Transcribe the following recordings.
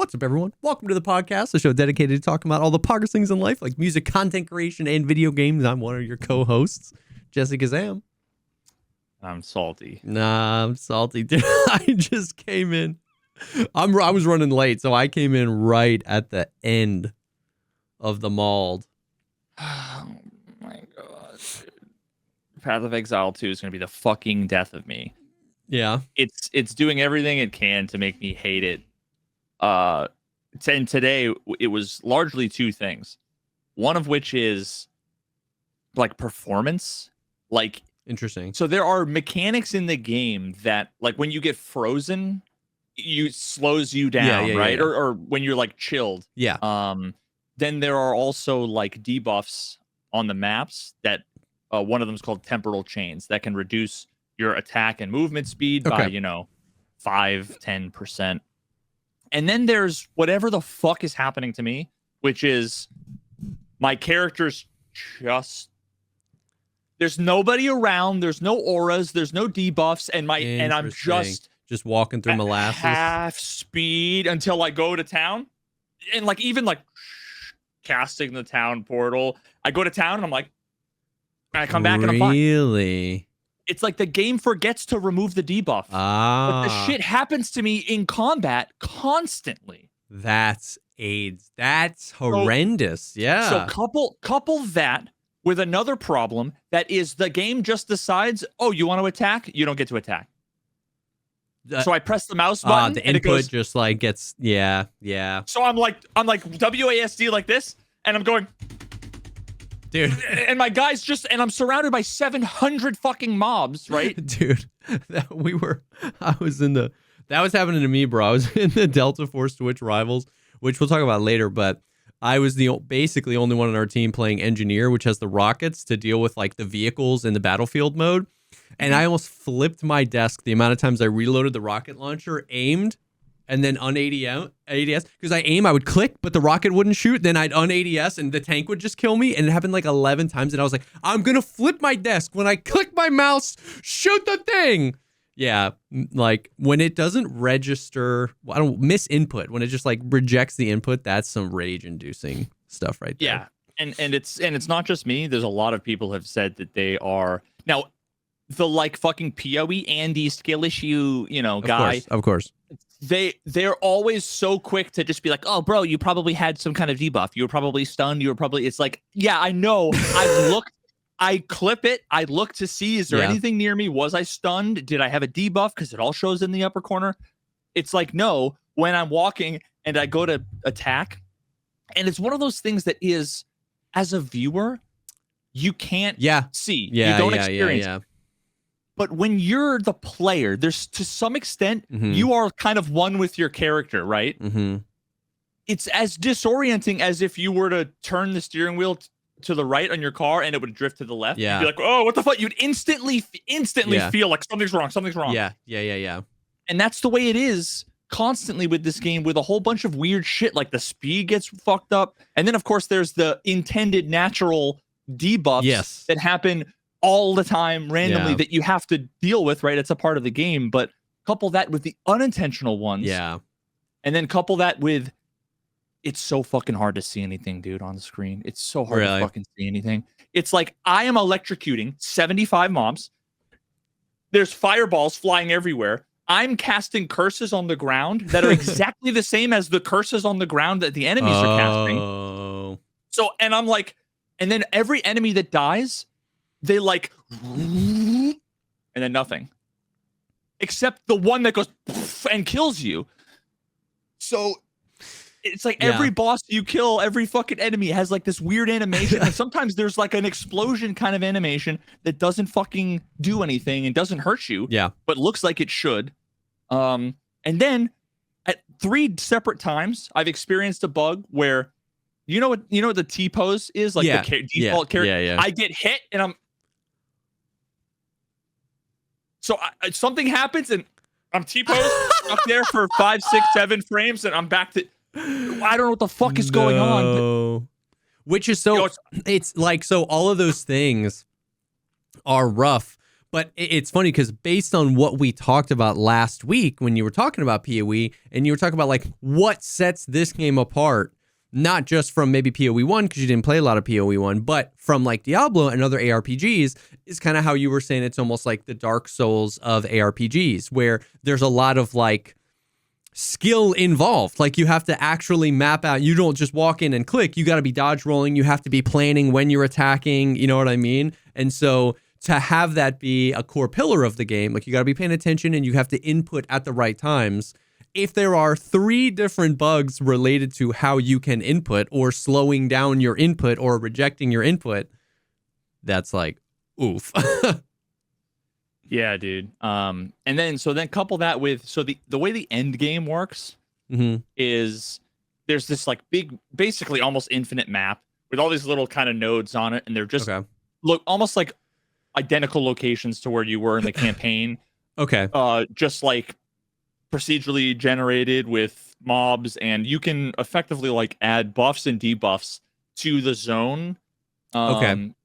What's up, everyone? Welcome to the podcast, the show dedicated to talking about all the poggers things in life, like music, content creation, and video games. I'm one of your co-hosts, JesseKazam. I'm salty. Nah, I'm salty, dude. I just came in. I was running late, so I came in right at the end of the mauled. Oh my god. Path of Exile 2 is going to be the fucking death of me. Yeah. It's doing everything it can to make me hate it. And today it was largely two things. One of which is like performance. Like, interesting. So there are mechanics in the game that, like, when you get frozen, slows you down, right? Yeah. Or when you're like chilled. Yeah. Then there are also like debuffs on the maps that one of them is called temporal chains that can reduce your attack and movement speed by 5-10%. And then there's whatever the fuck is happening to me, which is my character's just there's nobody around, there's no auras, there's no debuffs, and I'm just walking through molasses half speed until I go to town. And like even like casting the town portal, I go to town and I'm like, I come back and I'm fine. Really? It's like the game forgets to remove the debuff. But the shit happens to me in combat constantly. That's AIDS. That's horrendous. Yeah. So couple that with another problem that is the game just decides, oh, you want to attack? You don't get to attack. So I press the mouse button the and input it goes, just like gets yeah. So I'm like WASD like this, and I'm going, dude. And my guy's just, and I'm surrounded by 700 fucking mobs, right? Dude, that was happening to me, bro. I was in the Delta Force Twitch Rivals, which we'll talk about later, but I was the basically only one on our team playing engineer, which has the rockets to deal with like the vehicles in the battlefield mode. And I almost flipped my desk the amount of times I reloaded the rocket launcher, aimed, and then un-ADS. Because I would click, but the rocket wouldn't shoot. Then I'd un-ADS, and the tank would just kill me. And it happened like 11 times. And I was like, I'm going to flip my desk. When I click my mouse, shoot the thing. Yeah, like when it doesn't register, I don't miss input. When it just like rejects the input, that's some rage-inducing stuff right there. Yeah, and it's not just me. There's a lot of people have said that they are now the like fucking POE Andy skill issue, guy. Of course. They're always so quick to just be like, oh, bro, you probably had some kind of debuff. You were probably stunned. It's like, yeah, I know. I've looked. I clip it. I look to see, is there anything near me? Was I stunned? Did I have a debuff? Because it all shows in the upper corner. It's like, no, when I'm walking and I go to attack. And it's one of those things that is, as a viewer, you can't see. You don't experience. Yeah. But when you're the player, there's to some extent, you are kind of one with your character, right? Mm-hmm. It's as disorienting as if you were to turn the steering wheel to the right on your car and it would drift to the left. Yeah. You'd be like, oh, what the fuck? You'd instantly feel like something's wrong. Yeah. And that's the way it is constantly with this game, with a whole bunch of weird shit, like the speed gets fucked up. And then, of course, there's the intended natural debuffs that happen all the time randomly that you have to deal with, right? It's a part of the game. But couple that with the unintentional ones. Yeah. And then couple that with, it's so fucking hard to see anything, dude, on the screen. It's so hard to fucking see anything. It's like I am electrocuting 75 mobs. There's fireballs flying everywhere. I'm casting curses on the ground that are exactly the same as the curses on the ground that the enemies are casting. So, and I'm like, and then every enemy that dies, they like, and then nothing. Except the one that goes and kills you. So it's like every boss you kill, every fucking enemy has like this weird animation. And sometimes there's like an explosion kind of animation that doesn't fucking do anything and doesn't hurt you. Yeah. But looks like it should. And then at 3 separate times, I've experienced a bug where you know what the T pose is, like the default character. Yeah. I get hit and I'm something happens and I'm T-posed up there for 5, 6, 7 frames and I'm back to I don't know what the fuck is going on. Which is so it's like, so all of those things are rough, But it's funny because based on what we talked about last week when you were talking about POE and you were talking about like what sets this game apart, not just from maybe POE 1 because you didn't play a lot of POE 1, but from like Diablo and other ARPGs is kind of how you were saying it's almost like the Dark Souls of ARPGs where there's a lot of like skill involved. Like you have to actually map out. You don't just walk in and click. You got to be dodge rolling. You have to be planning when you're attacking. You know what I mean? And so to have that be a core pillar of the game, like you got to be paying attention and you have to input at the right times. If there are 3 different bugs related to how you can input or slowing down your input or rejecting your input, that's like, oof. Yeah, dude. And then couple that with, so the way the end game works is there's this like big, basically almost infinite map with all these little kind of nodes on it. And they're just look almost like identical locations to where you were in the campaign. Just like procedurally generated with mobs, and you can effectively like add buffs and debuffs to the zone. And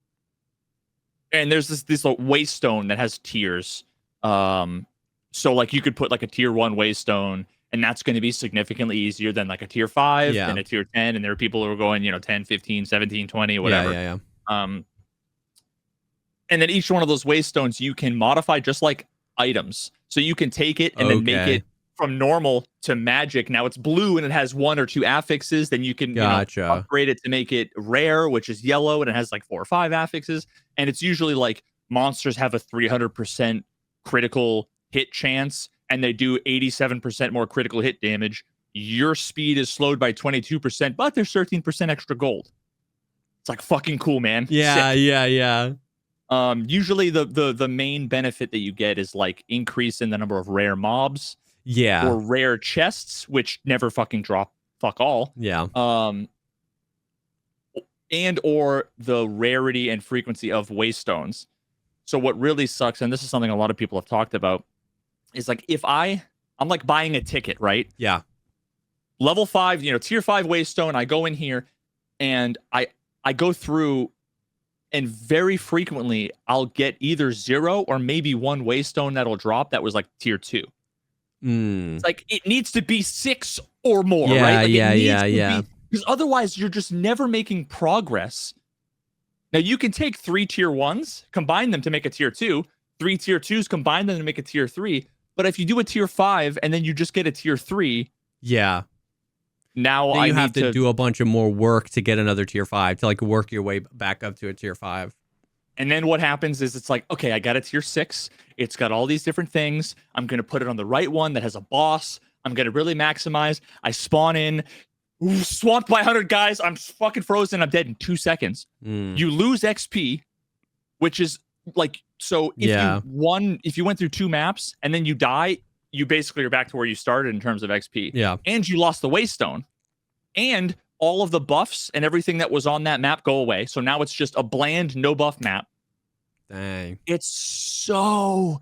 there's this like waystone that has tiers. So like you could put like a tier 1 waystone, and that's going to be significantly easier than like a tier 5 and a tier 10. And there are people who are going, 10, 15, 17, 20, whatever. And then each one of those waystones you can modify just like items. So you can take it and then make it from normal to magic. Now it's blue and it has 1 or 2 affixes. Then you can upgrade it to make it rare, which is yellow, and it has like 4 or 5 affixes. And it's usually like monsters have a 300% critical hit chance, and they do 87% more critical hit damage. Your speed is slowed by 22%, but there's 13% extra gold. It's like fucking cool, man. Yeah, Sick. yeah. Usually the main benefit that you get is like increase in the number of rare mobs. Yeah. Or rare chests, which never fucking drop fuck all. Yeah. And or the rarity and frequency of waystones. So what really sucks, and this is something a lot of people have talked about, is like if I'm like buying a ticket, right? Yeah. Level 5, tier 5 waystone, I go in here and I go through, and very frequently I'll get either 0 or maybe 1 waystone that'll drop that was like tier 2. It's like it needs to be 6 or more, right? Like yeah. Because otherwise you're just never making progress. Now you can take 3 tier 1s, combine them to make a tier 2, 3 tier 2s, combine them to make a tier 3. But if you do a tier 5 and then you just get a tier 3, now then you have to do a bunch of more work to get another tier 5 to like work your way back up to a tier 5. And then what happens is it's like, okay, I got a tier 6. It's got all these different things. I'm going to put it on the right one that has a boss. I'm going to really maximize. I spawn in, swamped by 100 guys. I'm fucking frozen. I'm dead in 2 seconds. You lose XP, which is like, so if you went through 2 maps and then you die, you basically are back to where you started in terms of XP. Yeah. And you lost the waystone. And all of the buffs and everything that was on that map go away. So now it's just a bland, no buff map. Dang. It's so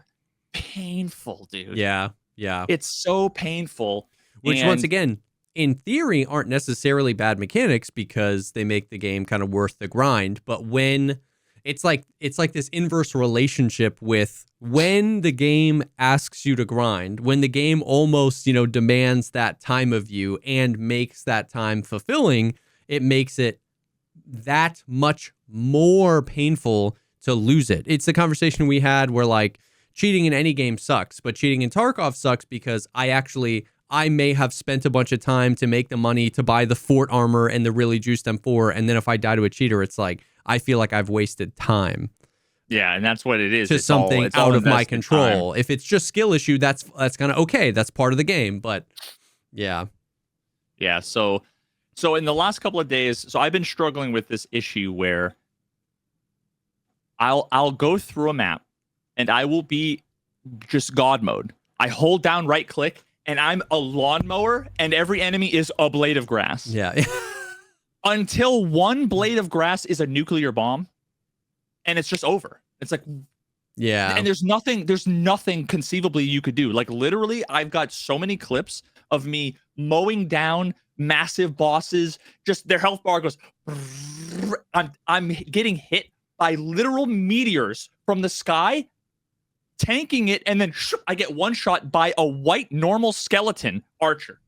painful, dude. Yeah. It's so painful. Which, once again, in theory, aren't necessarily bad mechanics because they make the game kind of worth the grind. But when it's like this inverse relationship with when the game asks you to grind, when the game almost, demands that time of you and makes that time fulfilling, it makes it that much more painful to lose it. It's the conversation we had where like cheating in any game sucks, but cheating in Tarkov sucks because I may have spent a bunch of time to make the money to buy the fort armor and the really juiced M4, and then if I die to a cheater, it's like I feel like I've wasted time. Yeah, and that's what it is. To something out of my control. If it's just skill issue, that's kind of okay. That's part of the game. But yeah. So in the last couple of days, so I've been struggling with this issue where I'll go through a map and I will be just God mode. I hold down right click and I'm a lawnmower and every enemy is a blade of grass. Yeah. Until one blade of grass is a nuclear bomb. And it's just over. It's like, yeah. And there's nothing conceivably you could do. Like literally, I've got so many clips of me mowing down massive bosses. Just their health bar goes. I'm getting hit by literal meteors from the sky, tanking it, and then I get one shot by a white normal skeleton archer.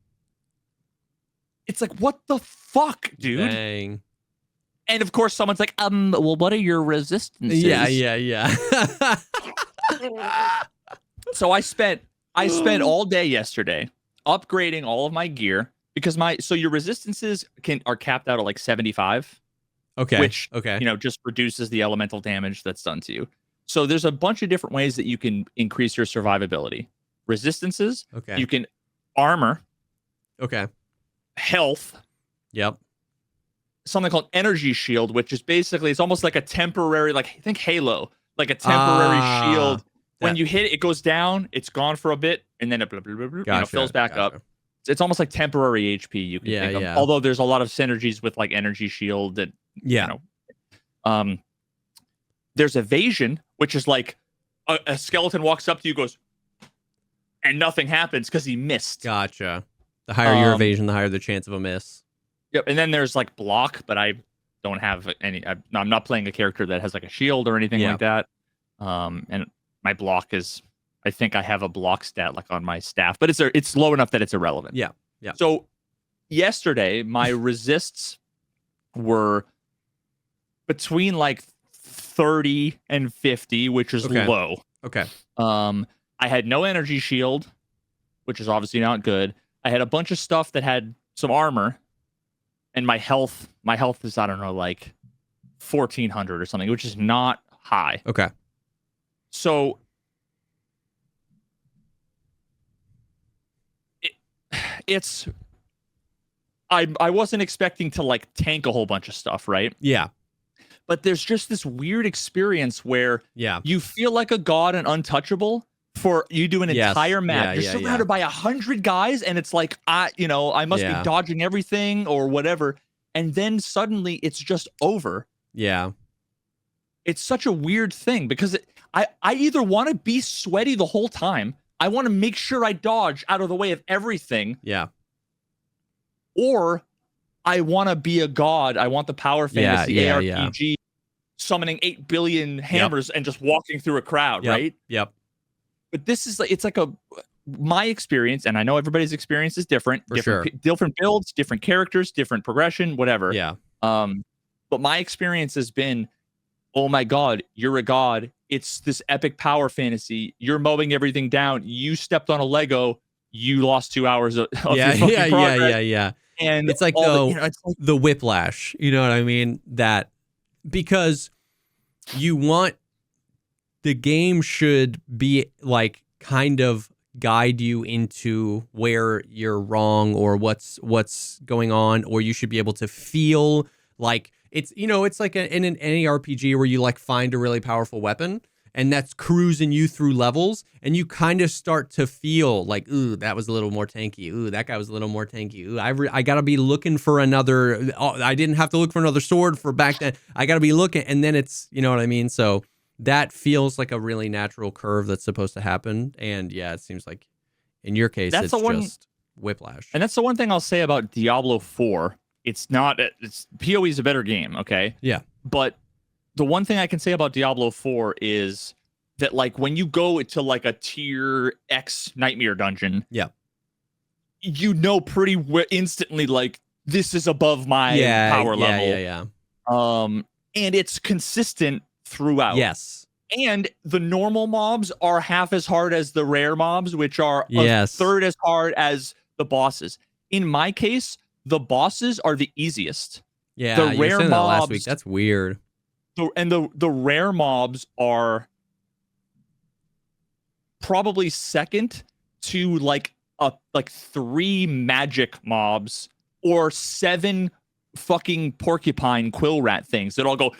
It's like, what the fuck, dude? Dang. And of course, someone's like, well, what are your resistances? Yeah. So I spent all day yesterday upgrading all of my gear because your resistances are capped out at like 75. Okay. Which just reduces the elemental damage that's done to you. So there's a bunch of different ways that you can increase your survivability. Resistances. Okay. You can armor. Okay. Health. Yep. Something called energy shield, which is basically, it's almost like a temporary, like think Halo, like a temporary shield. When you hit it, it goes down, it's gone for a bit, and then it fills back up. It's almost like temporary HP you can think of. Although there's a lot of synergies with like energy shield and there's evasion, which is like a skeleton walks up to you, goes, and nothing happens because he missed. Gotcha. The higher your evasion, the higher the chance of a miss. Yep. And then there's like block, but I don't have any. I'm not playing a character that has like a shield or anything like that. And my block is, I think I have a block stat like on my staff, but it's low enough that it's irrelevant. Yeah. So yesterday, my resists were between like 30 and 50, which is low. Okay. I had no energy shield, which is obviously not good. I had a bunch of stuff that had some armor, and my health is, I don't know, like 1400 or something, which is not high. Okay. So I wasn't expecting to like tank a whole bunch of stuff, right? Yeah. But there's just this weird experience where you feel like a god and untouchable for you do an entire map. You're surrounded by 100 guys, and it's like I must be dodging everything or whatever. And then suddenly it's just over. Yeah. It's such a weird thing because I either want to be sweaty the whole time. I want to make sure I dodge out of the way of everything. Yeah. Or I want to be a god. I want the power fantasy ARPG summoning 8 billion hammers and just walking through a crowd, right? Yep. But this is like, it's like my experience, and I know everybody's experience is different. Different builds, different characters, different progression, whatever. Yeah. But my experience has been, oh my god, you're a god. It's this epic power fantasy. You're mowing everything down. You stepped on a Lego. You lost 2 hours of your fucking progress. Yeah. And it's like the whiplash. You know what I mean? That because you want the game should be like kind of guide you into where you're wrong or what's going on, or you should be able to feel like it's like in any RPG where you like find a really powerful weapon and that's cruising you through levels, and you kind of start to feel like, ooh, that was a little more tanky. Ooh, that guy was a little more tanky. Ooh, I gotta be looking for another. I didn't have to look for another sword for back then. I gotta be looking, and then it's, you know what I mean. So that feels like a really natural curve that's supposed to happen, and it seems like in your case it's just whiplash. And that's the one thing I'll say about Diablo 4. It's POE is a better game, okay? Yeah, but the one thing I can say about Diablo 4 is that like when you go to like a tier X nightmare dungeon, you know pretty instantly like this is above my power level. Yeah. And it's consistent throughout. Yes. And the normal mobs are half as hard as the rare mobs, which are a third as hard as the bosses. In my case, the bosses are the easiest. Yeah, the rare mobs last week. That's weird. The rare mobs are probably second to like 3 magic mobs or 7 fucking porcupine quill rat things that all go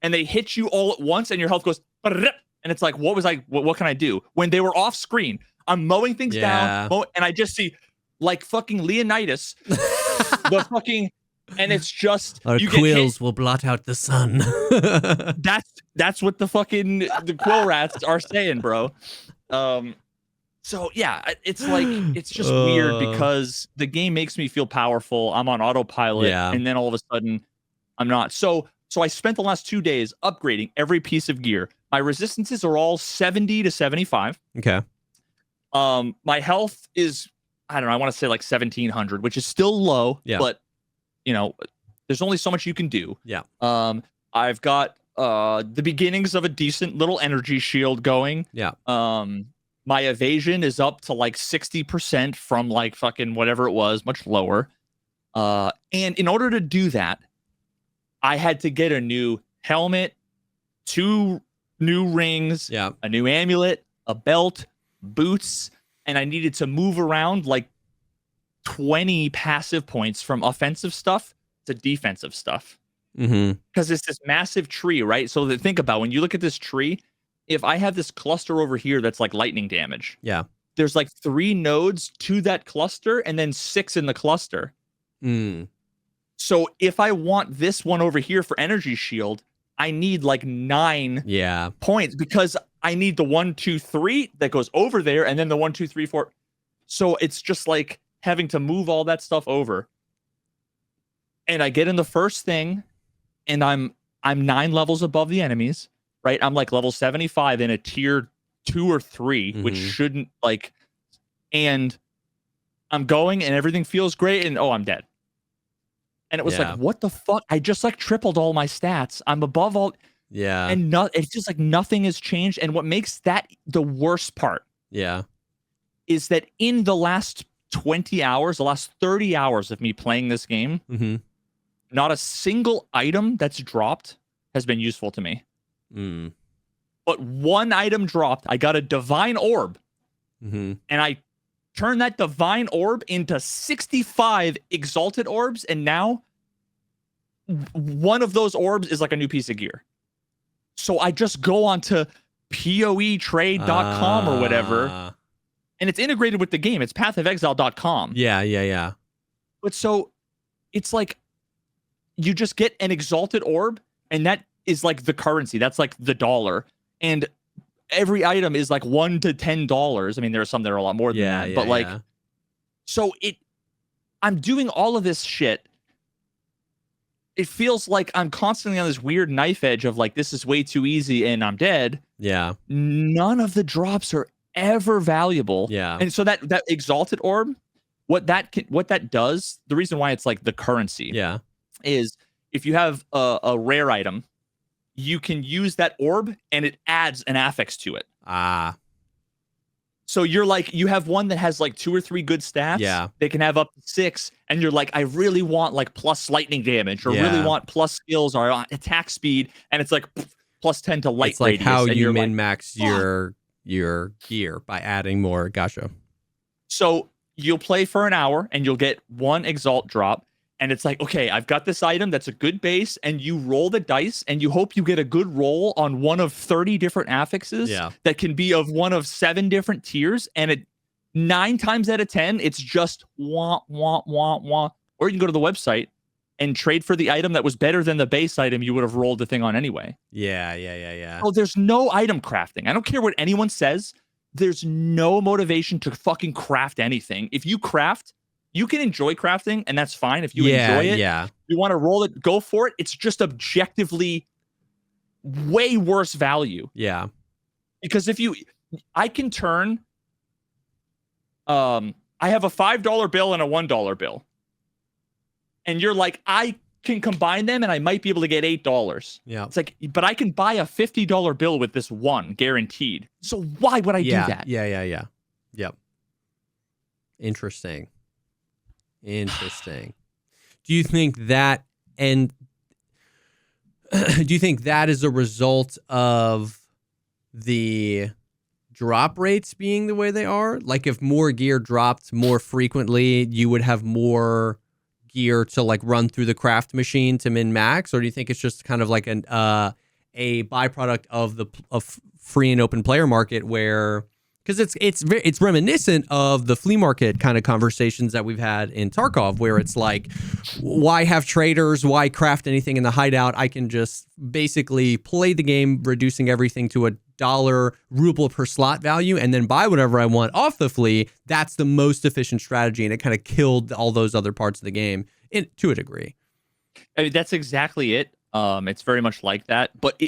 and they hit you all at once and your health goes and it's like, what can I do? When they were off screen, I'm mowing things down and I just see like fucking Leonidas the fucking, and it's just our quills will blot out the sun. That's what the quill rats are saying, bro. So yeah, it's like it's just weird because the game makes me feel powerful. I'm on autopilot, and then all of a sudden I'm not. So I spent the last 2 days upgrading every piece of gear, My resistances are all 70 to 75. Okay. My health is, I don't know, I want to say like 1700, which is still low, but you know, there's only so much you can do. Yeah. I've got the beginnings of a decent little energy shield going. Yeah. My evasion is up to like 60% from like fucking whatever it was, much lower. And in order to do that, I had to get a new helmet, 2 new rings, a new amulet, a belt, boots, and I needed to move around like 20 passive points from offensive stuff to defensive stuff. Because it's this massive tree, right? So think about when you look at this tree, if I have this cluster over here that's like lightning damage, there's like 3 nodes to that cluster and then 6 in the cluster. So if I want this one over here for energy shield, I need like 9 points because I need the 1, 2, 3 that goes over there and then the 1, 2, 3, 4. So it's just like having to move all that stuff over. And I get in the first thing and I'm 9 levels above the enemies, right? I'm like level 75 in a tier 2 or 3, which shouldn't like, and I'm going and everything feels great and I'm dead. And it was like, what the fuck? I just like tripled all my stats. I'm above all. Yeah. And it's just like nothing has changed. And what makes that the worst part is that in the last 20 hours, the last 30 hours of me playing this game, not a single item that's dropped has been useful to me. But one item dropped. I got a divine orb. And I turned that divine orb into 65 exalted orbs. And now one of those orbs is like a new piece of gear. So I just go onto POEtrade.com or whatever. And it's integrated with the game. It's pathofexile.com. Yeah. But so it's like you just get an exalted orb and that is like the currency. That's like the dollar. And every item is like $1 to $10. I mean, there are some that are a lot more than that. But like, so I'm doing all of this shit. It feels like I'm constantly on this weird knife edge of like, this is way too easy and I'm dead. Yeah. None of the drops are ever valuable. Yeah. And so that exalted orb, what that does, the reason why it's like the currency is if you have a rare item, you can use that orb and it adds an affix to it. So you're like, you have one that has like 2 or 3 good stats. Yeah. They can have up to 6. And you're like, I really want like plus lightning damage or really want plus skills or attack speed. And it's like plus 10 to light It's like radius. how and you min-max your gear by adding more. Gotcha. So you'll play for an hour and you'll get 1 exalt drop. And it's like, okay, I've got this item that's a good base, and you roll the dice, and you hope you get a good roll on one of 30 different affixes that can be of one of 7 different tiers, and 9 times out of 10, it's just wah, wah, wah, wah. Or you can go to the website and trade for the item that was better than the base item you would have rolled the thing on anyway. Yeah. Oh, there's no item crafting. I don't care what anyone says. There's no motivation to fucking craft anything. If you craft, you can enjoy crafting, and that's fine. If you enjoy it, you want to roll it, go for it. It's just objectively way worse value. Yeah. Because I can turn, I have a $5 bill and a $1 bill. And you're like, I can combine them and I might be able to get $8. Yeah. It's like, but I can buy a $50 bill with this one guaranteed. So why would I do that? Yeah. Yep. Interesting. Do you think that is a result of the drop rates being the way they are? Like if more gear dropped more frequently, you would have more gear to like run through the craft machine to min max? Or do you think it's just kind of like a byproduct of the free and open player market where, because it's reminiscent of the flea market kind of conversations that we've had in Tarkov, where it's like, why have traders? Why craft anything in the hideout? I can just basically play the game, reducing everything to $1 ruble per slot value, and then buy whatever I want off the flea. That's the most efficient strategy, and it kind of killed all those other parts of the game to a degree. I mean, that's exactly it. It's very much like that, but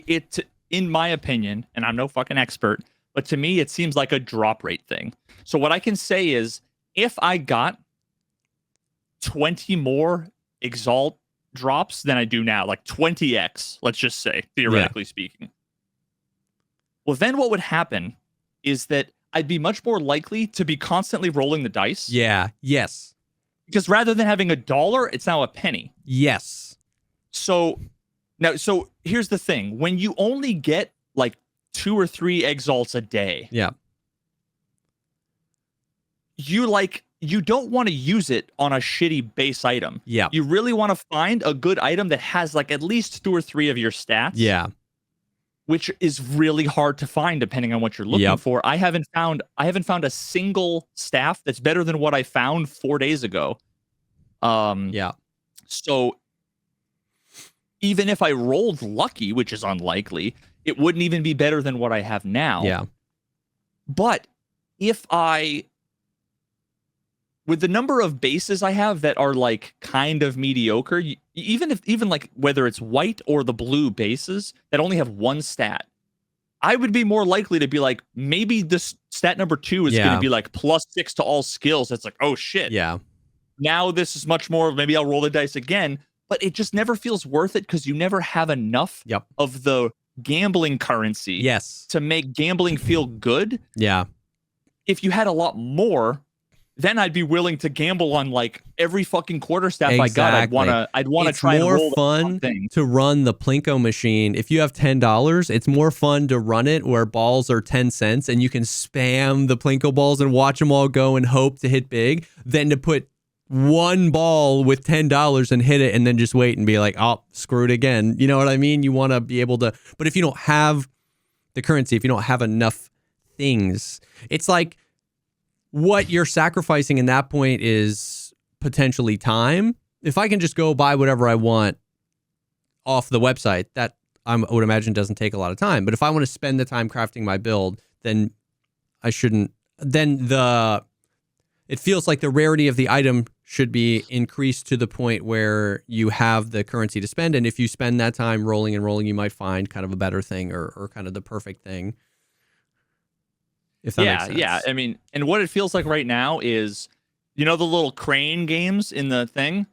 in my opinion, and I'm no fucking expert, but to me, it seems like a drop rate thing. So what I can say is, if I got 20 more Exalt drops than I do now, like 20x, let's just say, theoretically speaking. Well, then what would happen is that I'd be much more likely to be constantly rolling the dice. Yeah. Yes. Because rather than having $1, it's now a penny. Yes. So here's the thing. When you only get like 2 or 3 Exalts a day. Yeah. You don't want to use it on a shitty base item. Yeah. You really want to find a good item that has like at least 2 or 3 of your stats. Yeah. Which is really hard to find depending on what you're looking for. I haven't found a single staff that's better than what I found 4 days ago. So even if I rolled lucky, which is unlikely, it wouldn't even be better than what I have now. Yeah. But with the number of bases I have that are like kind of mediocre, even like whether it's white or the blue bases that only have 1 stat, I would be more likely to be like, maybe this stat number 2 is going to be like +6 to all skills. It's like, oh shit. Yeah. Now this is much more, maybe I'll roll the dice again, but it just never feels worth it because you never have enough of the gambling currency to make gambling feel good. Yeah. If you had a lot more, then I'd be willing to gamble on like every fucking quarter staff I got. I'd want to try and roll. It's more fun to run the Plinko machine. If you have $10, it's more fun to run it where balls are 10 cents and you can spam the Plinko balls and watch them all go and hope to hit big, than to put 1 ball with $10 and hit it and then just wait and be like, oh, screw it again. You know what I mean? You want to be able to, but if you don't have the currency, if you don't have enough things, it's like, what you're sacrificing in that point is potentially time. If I can just go buy whatever I want off the website, that I would imagine doesn't take a lot of time. But if I want to spend the time crafting my build, then I shouldn't. Then it feels like the rarity of the item should be increased to the point where you have the currency to spend. And if you spend that time rolling and rolling, you might find kind of a better thing or kind of the perfect thing. If that makes sense. Yeah. I mean, and what it feels like right now is, you know, the little crane games in the thing.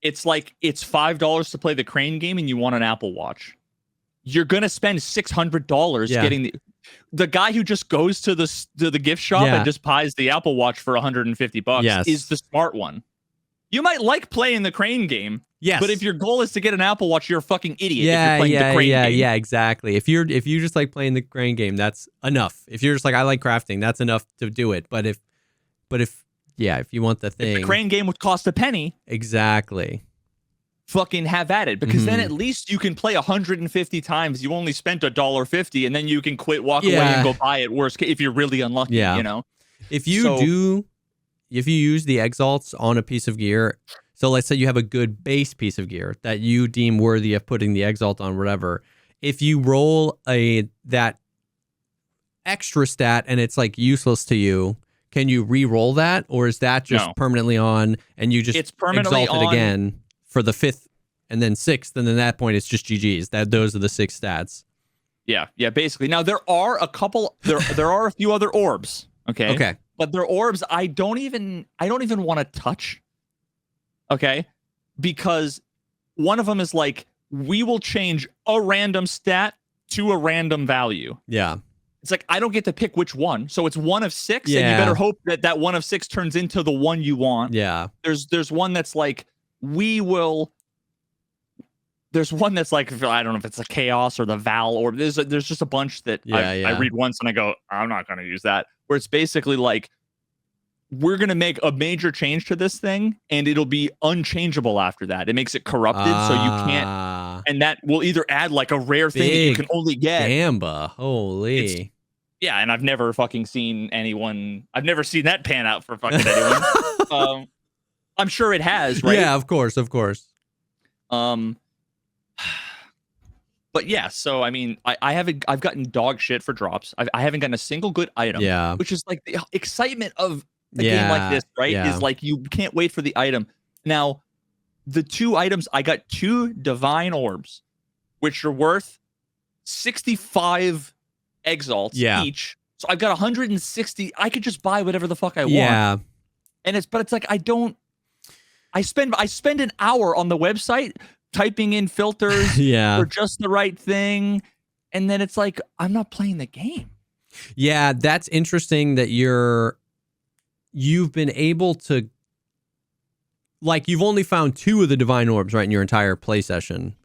It's like it's $5 to play the crane game, and you want an Apple Watch. You're gonna spend $600 getting the guy who just goes to the gift shop and just buys the Apple Watch for $150 is the smart one. You might like playing the crane game. Yes. But if your goal is to get an Apple Watch, you're a fucking idiot. If you're playing the crane game. Yeah, exactly. If you just like playing the crane game, that's enough. If you're just like, I like crafting, that's enough to do it. But if you want the thing, if the crane game would cost a penny, exactly. Fucking have at it, because then at least you can play 150 times. You only spent $1.50, and then you can quit, walk away, and go buy it. Worst case, if you're really unlucky, you know. If you use the exalts on a piece of gear. So let's say you have a good base piece of gear that you deem worthy of putting the exalt on, whatever. If you roll that extra stat and it's like useless to you, can you re-roll that, or is that just permanently on and you just exalt it again for the 5th and then 6th, and then at that point it's just GG's. Those are the 6 stats. Yeah, basically. Now there are a couple. There are a few other orbs. Okay. But they're orbs I don't even want to touch. Okay, because one of them is like, we will change a random stat to a random value. Yeah. It's like, I don't get to pick which one. So it's 1 of 6, and you better hope that 1 of 6 turns into the one you want. Yeah. There's one that's like, there's one that's like, I don't know if it's a chaos or the Val, or there's just a bunch that I read once and I go, I'm not going to use that. Where it's basically like, we're going to make a major change to this thing, and it'll be unchangeable after that. It makes it corrupted, so you can't. And that will either add like a rare thing that you can only get. Gamba. Holy. And I've never fucking seen anyone. I've never seen that pan out for fucking anyone. I'm sure it has, right? Yeah, of course. But yeah, so I mean, I've gotten dog shit for drops. I haven't gotten a single good item. Yeah. Which is like the excitement of a game like this, right? Is like, you can't wait for the item. Now, the 2 items, I got 2 divine orbs, which are worth 65 exalts each. So I've got 160. I could just buy whatever the fuck I want. And it's like I spend an hour on the website typing in filters for just the right thing, and then it's like I'm not playing the game. Yeah, that's interesting that you've been able to, like, you've only found 2 of the divine orbs, right, in your entire play session.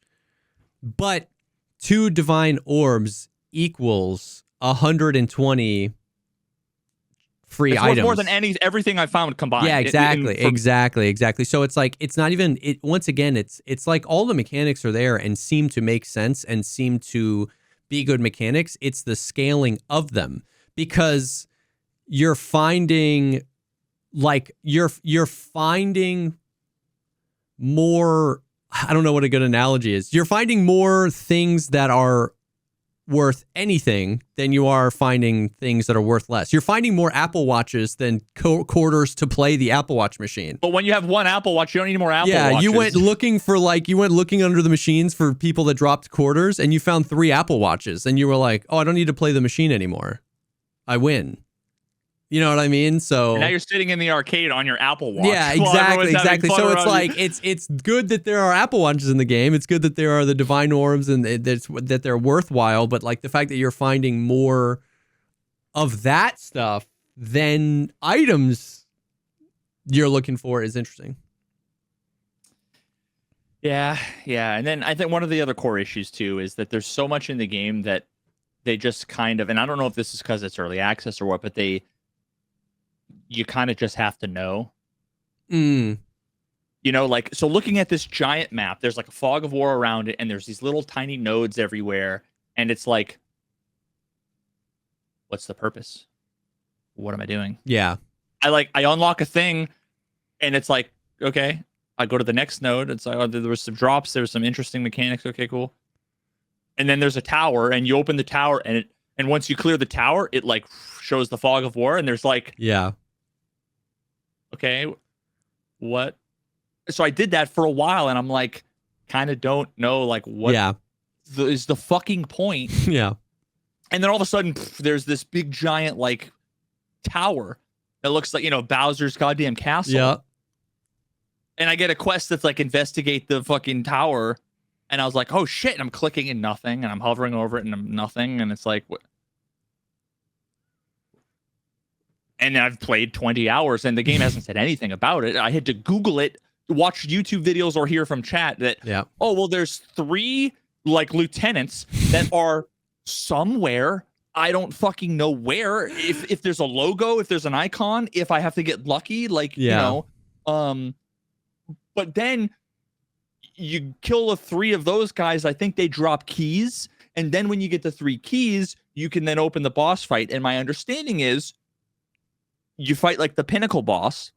But 2 divine orbs equals 120 free items. More than everything I found combined. Yeah, exactly. So it's like, it's not even, once again, it's like all the mechanics are there and seem to make sense and seem to be good mechanics. It's the scaling of them, because you're finding, like, you're finding more, I don't know what a good analogy is. You're finding more things that are worth anything than you are finding things that are worth less. You're finding more Apple Watches than quarters to play the Apple Watch machine. But when you have one Apple Watch, you don't need more Apple Watches. Yeah, you went looking under the machines for people that dropped quarters, and you found 3 Apple Watches, and you were like, oh, I don't need to play the machine anymore. I win. You know what I mean? So and now you're sitting in the arcade on your Apple Watch. Yeah, exactly. So it's like it's good that there are Apple Watches in the game. It's good that there are the divine orbs and that they're worthwhile. But like the fact that you're finding more of that stuff than items you're looking for is interesting. Yeah. And then I think one of the other core issues too is that there's so much in the game that they just kind of, and I don't know if this is because it's early access or what, but you kind of just have to know. You know, like, so looking at this giant map, there's like a fog of war around it, and there's these little tiny nodes everywhere, and it's like, what's the purpose? What am I doing? Yeah. I unlock a thing, and it's like, okay, I go to the next node. It's like, oh, there was some drops. There's some interesting mechanics. Okay, cool. And then there's a tower, and you open the tower, and once you clear the tower, it like shows the fog of war, and there's like, okay, what? So I did that for a while, and I'm like, kind of don't know, like, what is the fucking point? Yeah. And then all of a sudden, there's this big giant like tower that looks like, you know, Bowser's goddamn castle. Yeah. And I get a quest that's like, investigate the fucking tower. And I was like, oh shit, and I'm clicking and nothing, and I'm hovering over it and I'm nothing, and it's like, what? And I've played 20 hours, and the game hasn't said anything about it. I had to Google it, watch YouTube videos, or hear from chat that, oh, well, there's 3 like lieutenants that are somewhere. I don't fucking know where. If there's a logo, if there's an icon, if I have to get lucky, like, you know. But then you kill 3 of those guys. I think they drop keys, and then when you get the 3 keys, you can then open the boss fight. And my understanding is, you fight like the pinnacle boss.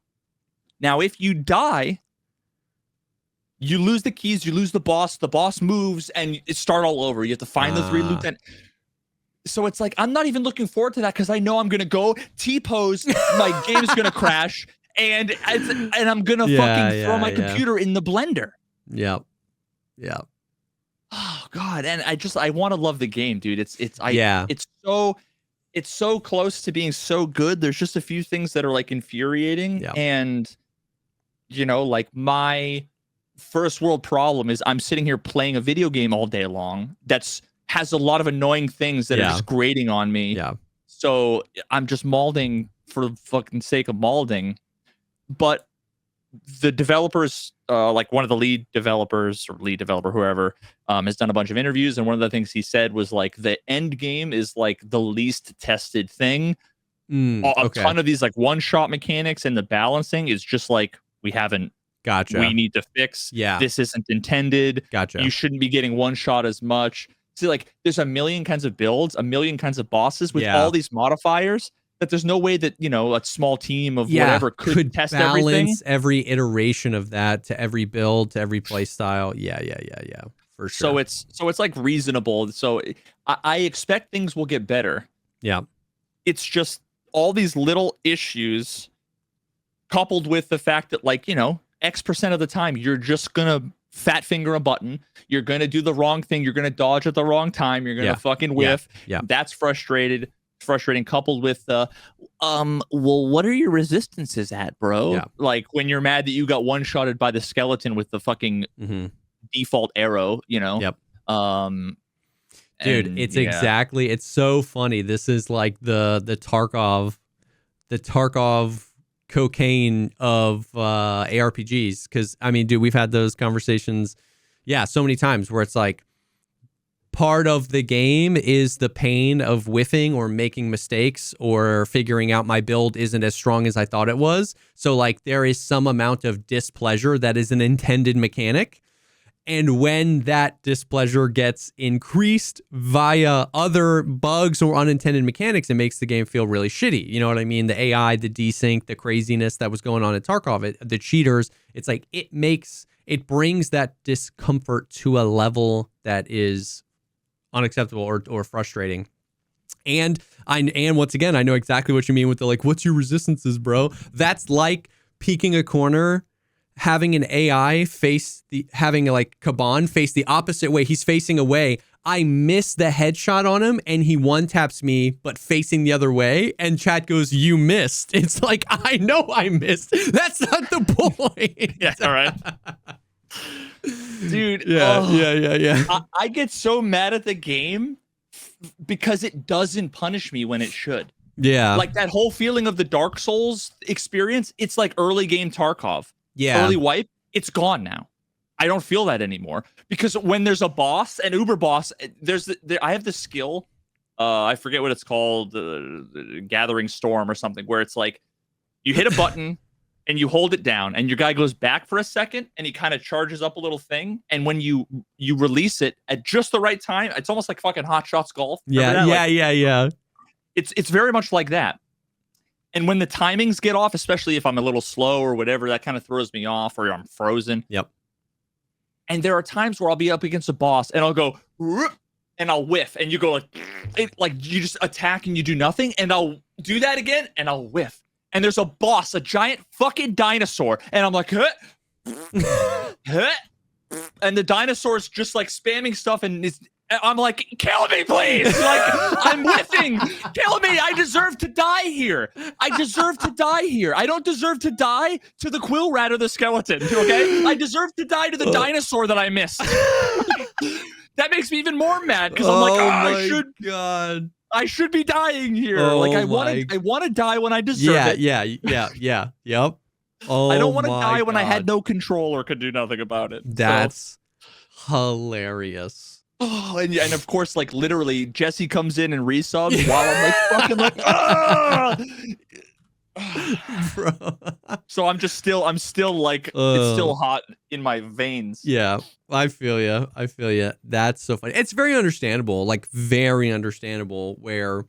Now, if you die, you lose the keys, you lose the boss moves, and it start all over. You have to find the 3 lieutenants. So it's like, I'm not even looking forward to that, because I know I'm going to go T-pose, my game's going to crash, and I'm going to fucking throw my computer in the blender. Yeah. Oh, God. And I want to love the game, dude. It's so close to being so good. There's just a few things that are like infuriating. Yeah. And, you know, like my first world problem is I'm sitting here playing a video game all day long has a lot of annoying things that are just grating on me. Yeah. So I'm just malding for the fucking sake of malding. But the developers, like one of the lead developer, whoever, has done a bunch of interviews, and one of the things he said was like the end game is like the least tested thing. A ton of these like one-shot mechanics and the balancing is just like, we haven't. Gotcha. We need to fix. Yeah. This isn't intended. Gotcha. You shouldn't be getting one shot as much. See, like, there's a million kinds of builds, a million kinds of bosses with all these modifiers, that there's no way that, you know, a small team of whatever could test everything. Every iteration of that to every build, to every play style. Yeah. For sure. So it's like reasonable. So I expect things will get better. Yeah. It's just all these little issues coupled with the fact that, like, you know, X% of the time you're just gonna fat finger a button. You're going to do the wrong thing. You're going to dodge at the wrong time. You're going to fucking whiff. Yeah. That's frustrating coupled with well, what are your resistances at, bro? Yeah. Like when you're mad that you got one-shotted by the skeleton with the fucking default arrow, you know? Yep. Dude, it's so funny. This is like the Tarkov cocaine of ARPGs. Because I mean, dude, we've had those conversations, so many times where it's like part of the game is the pain of whiffing or making mistakes or figuring out my build isn't as strong as I thought it was. So like there is some amount of displeasure that is an intended mechanic. And when that displeasure gets increased via other bugs or unintended mechanics, it makes the game feel really shitty. You know what I mean? The AI, the desync, the craziness that was going on in Tarkov, the cheaters, it's like it brings that discomfort to a level that is unacceptable or frustrating. And once again, I know exactly what you mean with the like, what's your resistances, bro? That's like peeking a corner, having an AI having like Kaban face the opposite way. He's facing away. I miss the headshot on him and he one taps me, but facing the other way. And chat goes, you missed. It's like, I know I missed. That's not the point. Yeah, all right. Dude. Yeah. I get so mad at the game because it doesn't punish me when it should. Yeah. Like that whole feeling of the Dark Souls experience. It's like early game Tarkov. Yeah. Early wipe, it's gone now. I don't feel that anymore because when there's a boss, an Uber boss, I have this skill. I forget what it's called, Gathering Storm or something, where it's like you hit a button and you hold it down, and your guy goes back for a second, and he kind of charges up a little thing, and when you release it at just the right time, it's almost like fucking Hot Shots Golf. Yeah. It's very much like that. And when the timings get off, especially if I'm a little slow or whatever, that kind of throws me off, or I'm frozen. Yep. And there are times where I'll be up against a boss and I'll go, and I'll whiff, and you go like you just attack and you do nothing, and I'll do that again and I'll whiff. And there's a boss, a giant fucking dinosaur, and I'm like, and the dinosaur's just like spamming stuff, and I'm like, kill me, please. Like, I'm whiffing. Kill me. I deserve to die here. I don't deserve to die to the quill rat or the skeleton, okay? I deserve to die to the dinosaur that I missed. That makes me even more mad because I'm like, I should be dying here. I want to die when I deserve it. Yep. Oh, I don't want to die when I had no control or could do nothing about it. That's hilarious. Oh, and of course, like literally, Jesse comes in and resubs while I'm like fucking like, ah! Bro. So I'm still like, it's still hot in my veins. Yeah, I feel you. That's so funny. It's very understandable, where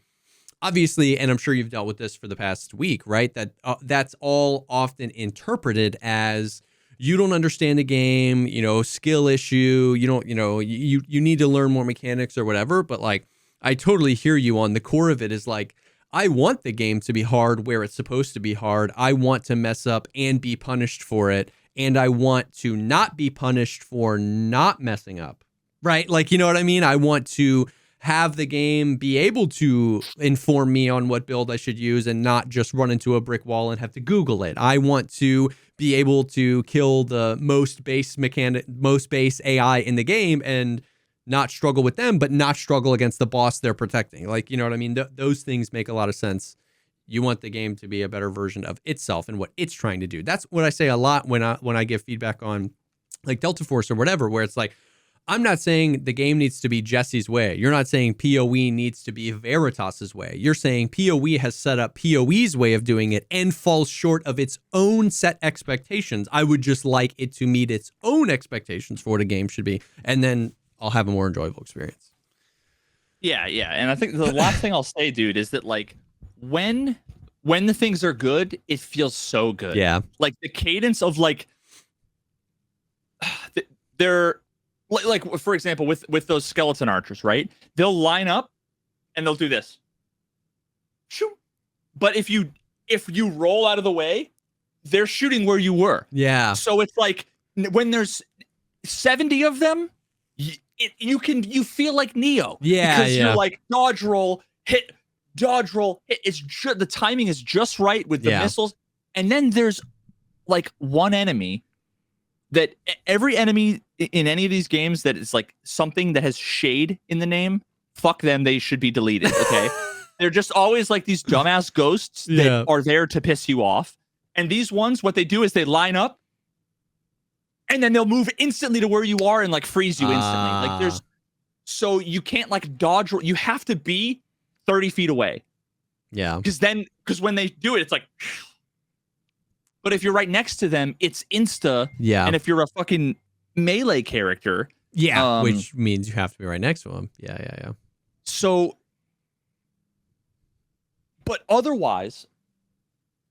obviously, and I'm sure you've dealt with this for the past week, right? That that's all often interpreted as you don't understand the game, skill issue. You don't, you need to learn more mechanics or whatever. But like, I totally hear you on the core of it is like, I want the game to be hard where it's supposed to be hard. I want to mess up and be punished for it. And I want to not be punished for not messing up, right? Like, you know what I mean? I want to have the game be able to inform me on what build I should use and not just run into a brick wall and have to Google it. I want to be able to kill the most base AI in the game and not struggle with them, but not struggle against the boss they're protecting. Like, you know what I mean? Those things make a lot of sense. You want the game to be a better version of itself and what it's trying to do. That's what I say a lot when I give feedback on like Delta Force or whatever, where it's like, I'm not saying the game needs to be Jesse's way. You're not saying POE needs to be Veritas's way. You're saying POE has set up POE's way of doing it and falls short of its own set expectations. I would just like it to meet its own expectations for what a game should be. And then I'll have a more enjoyable experience. Yeah. And I think the last thing I'll say, dude, is that like when the things are good, it feels so good. Yeah. Like the cadence of like they're like for example with those skeleton archers, right? They'll line up and they'll do this. Shoot. But if you roll out of the way, they're shooting where you were. Yeah. So it's like when there's 70 of them, you feel like Neo. Yeah, because you're like dodge roll, hit, dodge roll. The timing is just right with the missiles. And then there's like one enemy that every enemy in any of these games that is like something that has shade in the name, fuck them, they should be deleted. Okay. They're just always like these dumbass ghosts that are there to piss you off. And these ones, what they do is they line up and then they'll move instantly to where you are and like freeze you instantly. Like so you can't like dodge. You have to be 30 feet away. Yeah. Because when they do it, it's like, but if you're right next to them, it's insta. Yeah. And if you're a fucking melee character. Yeah. Which means you have to be right next to them. Yeah. So, but otherwise,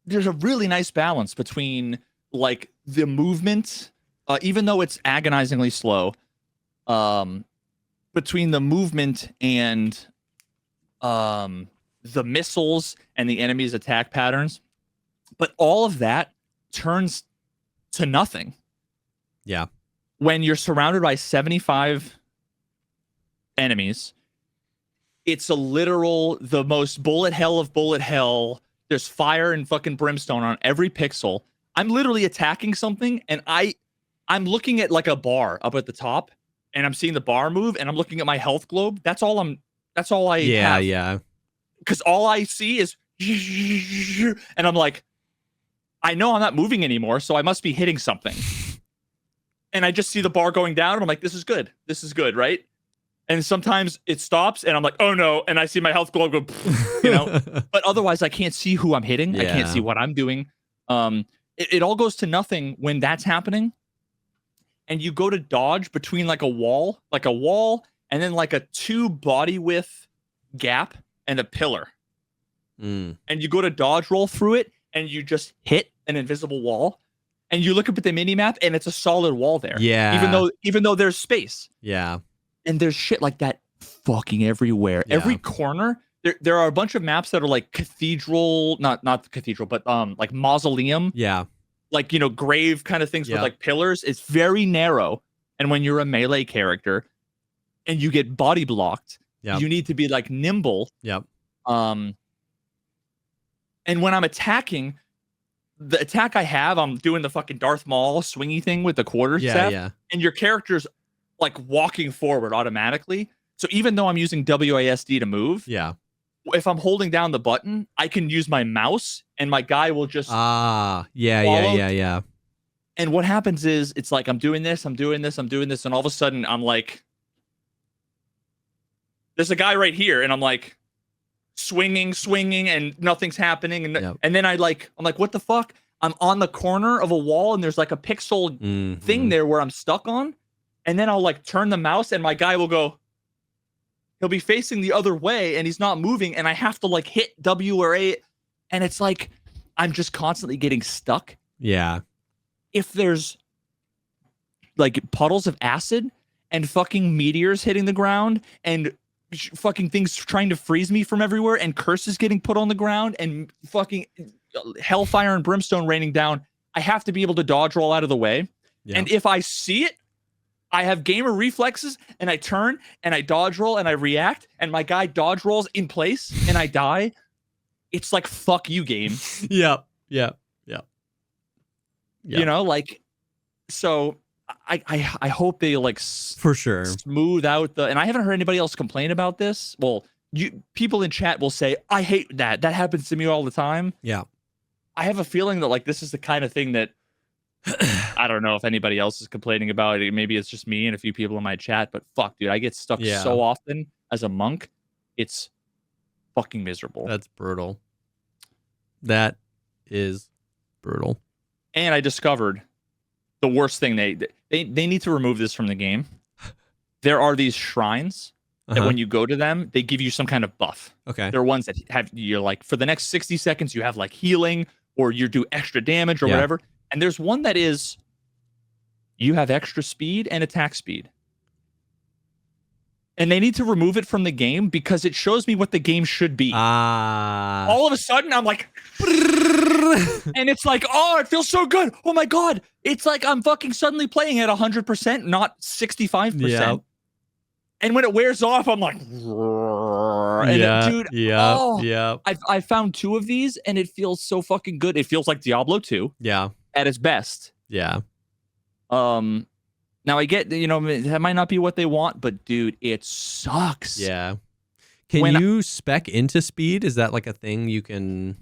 there's a really nice balance between like the movement, even though it's agonizingly slow, between the movement and the missiles and the enemy's attack patterns. But all of that turns to nothing. Yeah. When you're surrounded by 75 enemies, it's a literal, the most bullet hell of bullet hell. There's fire and fucking brimstone on every pixel. I'm literally attacking something and I'm looking at like a bar up at the top and I'm seeing the bar move and I'm looking at my health globe. That's all I have. Yeah. Because all I see is and I'm like, I know I'm not moving anymore, so I must be hitting something. And I just see the bar going down and I'm like, this is good. This is good, right? And sometimes it stops and I'm like, oh no. And I see my health globe go, you know, but otherwise I can't see who I'm hitting. I can't see what I'm doing. It all goes to nothing when that's happening. And you go to dodge between like a wall and then like a 2 body width gap and a pillar. And you go to dodge roll through it and you just hit an invisible wall. And you look up at the mini map and it's a solid wall there. Yeah. Even though there's space. Yeah. And there's shit like that fucking everywhere. Yeah. Every corner. There are a bunch of maps that are like cathedral, not the cathedral, but like mausoleum. Yeah. Like, you know, grave kind of things with like pillars. It's very narrow. And when you're a melee character and you get body blocked, you need to be like nimble. Yep. And when I'm attacking, the attack I have, I'm doing the fucking Darth Maul swingy thing with the quarterstaff. Yeah. And your character's like walking forward automatically. So even though I'm using WASD to move, if I'm holding down the button, I can use my mouse and my guy will just yeah. And what happens is it's like I'm doing this, and all of a sudden I'm like, there's a guy right here, and I'm like swinging, and nothing's happening, and then I'm like, what the fuck? I'm on the corner of a wall, and there's like a pixel thing there where I'm stuck on, and then I'll like turn the mouse, and my guy will go. He'll be facing the other way, and he's not moving, and I have to like hit W or A, and it's like I'm just constantly getting stuck. Yeah. If there's like puddles of acid and fucking meteors hitting the ground and fucking things trying to freeze me from everywhere and curses getting put on the ground and fucking hellfire and brimstone raining down, I have to be able to dodge roll out of the way. Yeah. And if I see it, I have gamer reflexes and I turn and I dodge roll and I react and my guy dodge rolls in place and I die. It's like, fuck you, game. Yep. You know, like, so I hope they like for sure smooth out and I haven't heard anybody else complain about this. Well, people in chat will say, I hate that. That happens to me all the time. Yeah. I have a feeling that like this is the kind of thing that I don't know if anybody else is complaining about it. Maybe it's just me and a few people in my chat, but fuck, dude, I get stuck so often as a monk. It's fucking miserable. That's brutal. That is brutal. And I discovered the worst thing. They need to remove this from the game. There are these shrines that when you go to them, they give you some kind of buff. Okay. There are ones that have you're like for the next 60 seconds you have like healing or you do extra damage or whatever. And there's one that is you have extra speed and attack speed. and they need to remove it from the game because it shows me what the game should be. All of a sudden, I'm like, and it's like, oh, it feels so good. Oh my God. It's like I'm fucking suddenly playing at 100%, not 65%. Yep. And when it wears off, I'm like, dude, I found 2 of these and it feels so fucking good. It feels like Diablo 2. Yeah. At its best. Yeah. Now I get, that might not be what they want, but dude, it sucks. Yeah. Can you spec into speed? Is that like a thing you can,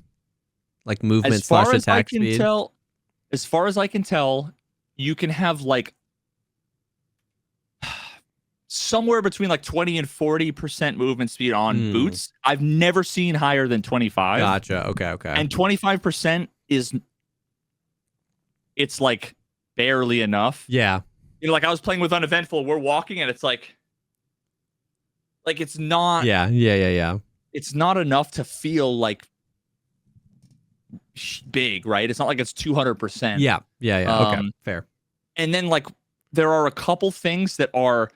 like movement / attack speed? As far as I can tell, you can have like somewhere between like 20 and 40% movement speed on boots. I've never seen higher than 25. Gotcha. Okay. And 25% it's like barely enough. Yeah. Like I was playing with Uneventful, we're walking and it's like it's not. Yeah. It's not enough to feel like big, right? It's not like it's 200%. Yeah. Okay. Fair. And then like there are a couple things that are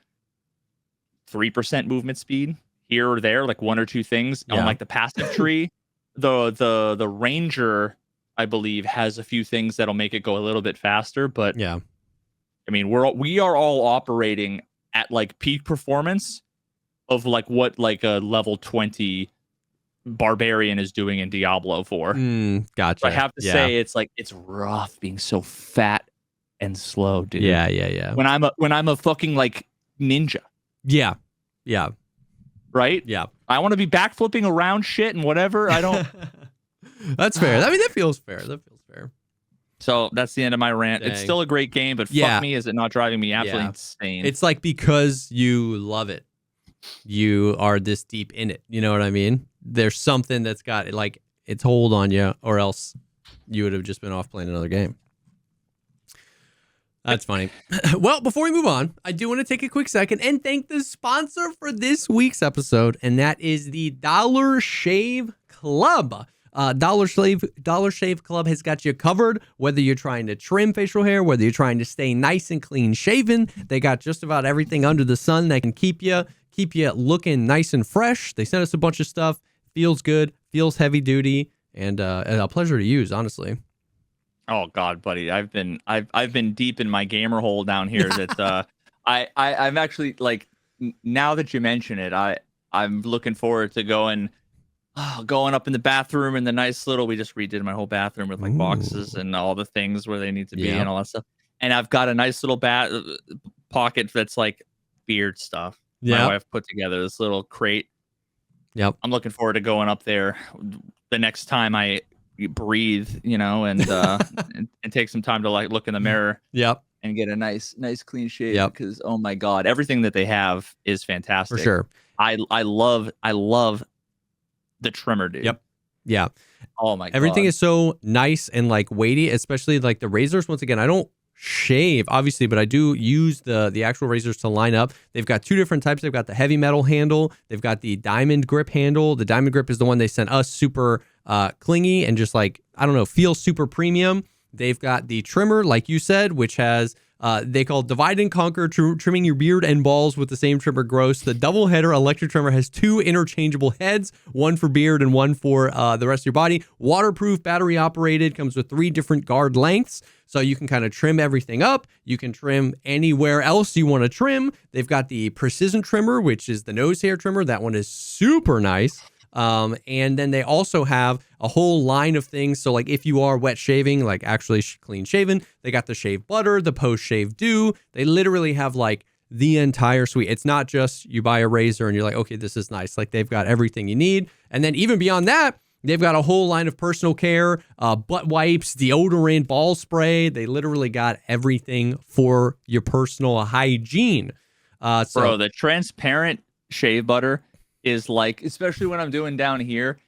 3% movement speed here or there, like 1 or 2 things on like the passive tree. The Ranger, I believe, has a few things that'll make it go a little bit faster, but yeah. I mean, we are all operating at like peak performance of like what like a level 20 barbarian is doing in Diablo 4. Gotcha. So I have to say it's rough being so fat and slow, dude. Yeah. When I'm a fucking like ninja. Yeah. Right? Yeah. I want to be backflipping around shit and whatever. I don't. That's fair. I mean, that feels fair. So that's the end of my rant. Dang. It's still a great game, but fuck me, is it not driving me absolutely insane? It's like because you love it, you are this deep in it. You know what I mean? There's something that's got like its hold on you, or else you would have just been off playing another game. That's funny. Well, before we move on, I do want to take a quick second and thank the sponsor for this week's episode, and that is the Dollar Shave Club. Dollar Shave Club has got you covered, whether you're trying to trim facial hair, whether you're trying to stay nice and clean shaven. They got just about everything under the sun that can keep you looking nice and fresh. They sent us a bunch of stuff. Feels good, feels heavy duty, and a pleasure to use, honestly. Oh God, buddy, I've been deep in my gamer hole down here. That I'm actually like, now that you mention it, I'm looking forward to going up in the bathroom and the nice little. We just redid my whole bathroom with like boxes and all the things where they need to be and all that stuff. And I've got a nice little pocket that's like beard stuff. My wife put together this little crate. Yep. I'm looking forward to going up there the next time I breathe, and take some time to like look in the mirror. Yep. And get a nice clean shave. Yep. Because oh my God, everything that they have is fantastic. For sure. I love the trimmer, dude. Yep. Yeah. Oh my God. Everything is so nice and like weighty, especially like the razors. Once again, I don't shave obviously, but I do use the actual razors to line up. They've got 2 different types. They've got the heavy metal handle. They've got the diamond grip handle. The diamond grip is the one they sent us, super clingy and just like, I don't know, feels super premium. They've got the trimmer, like you said, which has they call divide and conquer, trimming your beard and balls with the same trimmer gross. The double header electric trimmer has 2 interchangeable heads, one for beard and one for the rest of your body. Waterproof, battery operated, comes with 3 different guard lengths. So you can kind of trim everything up. You can trim anywhere else you want to trim. They've got the precision trimmer, which is the nose hair trimmer. That one is super nice. And then they also have a whole line of things. So like if you are wet shaving, like actually clean shaven, they got the shave butter, the post shave dew. They literally have like the entire suite. It's not just you buy a razor and you're like, okay, this is nice. Like they've got everything you need. And then even beyond that, they've got a whole line of personal care, butt wipes, deodorant, ball spray. They literally got everything for your personal hygiene. Bro, the transparent shave butter is like, especially when I'm doing down here,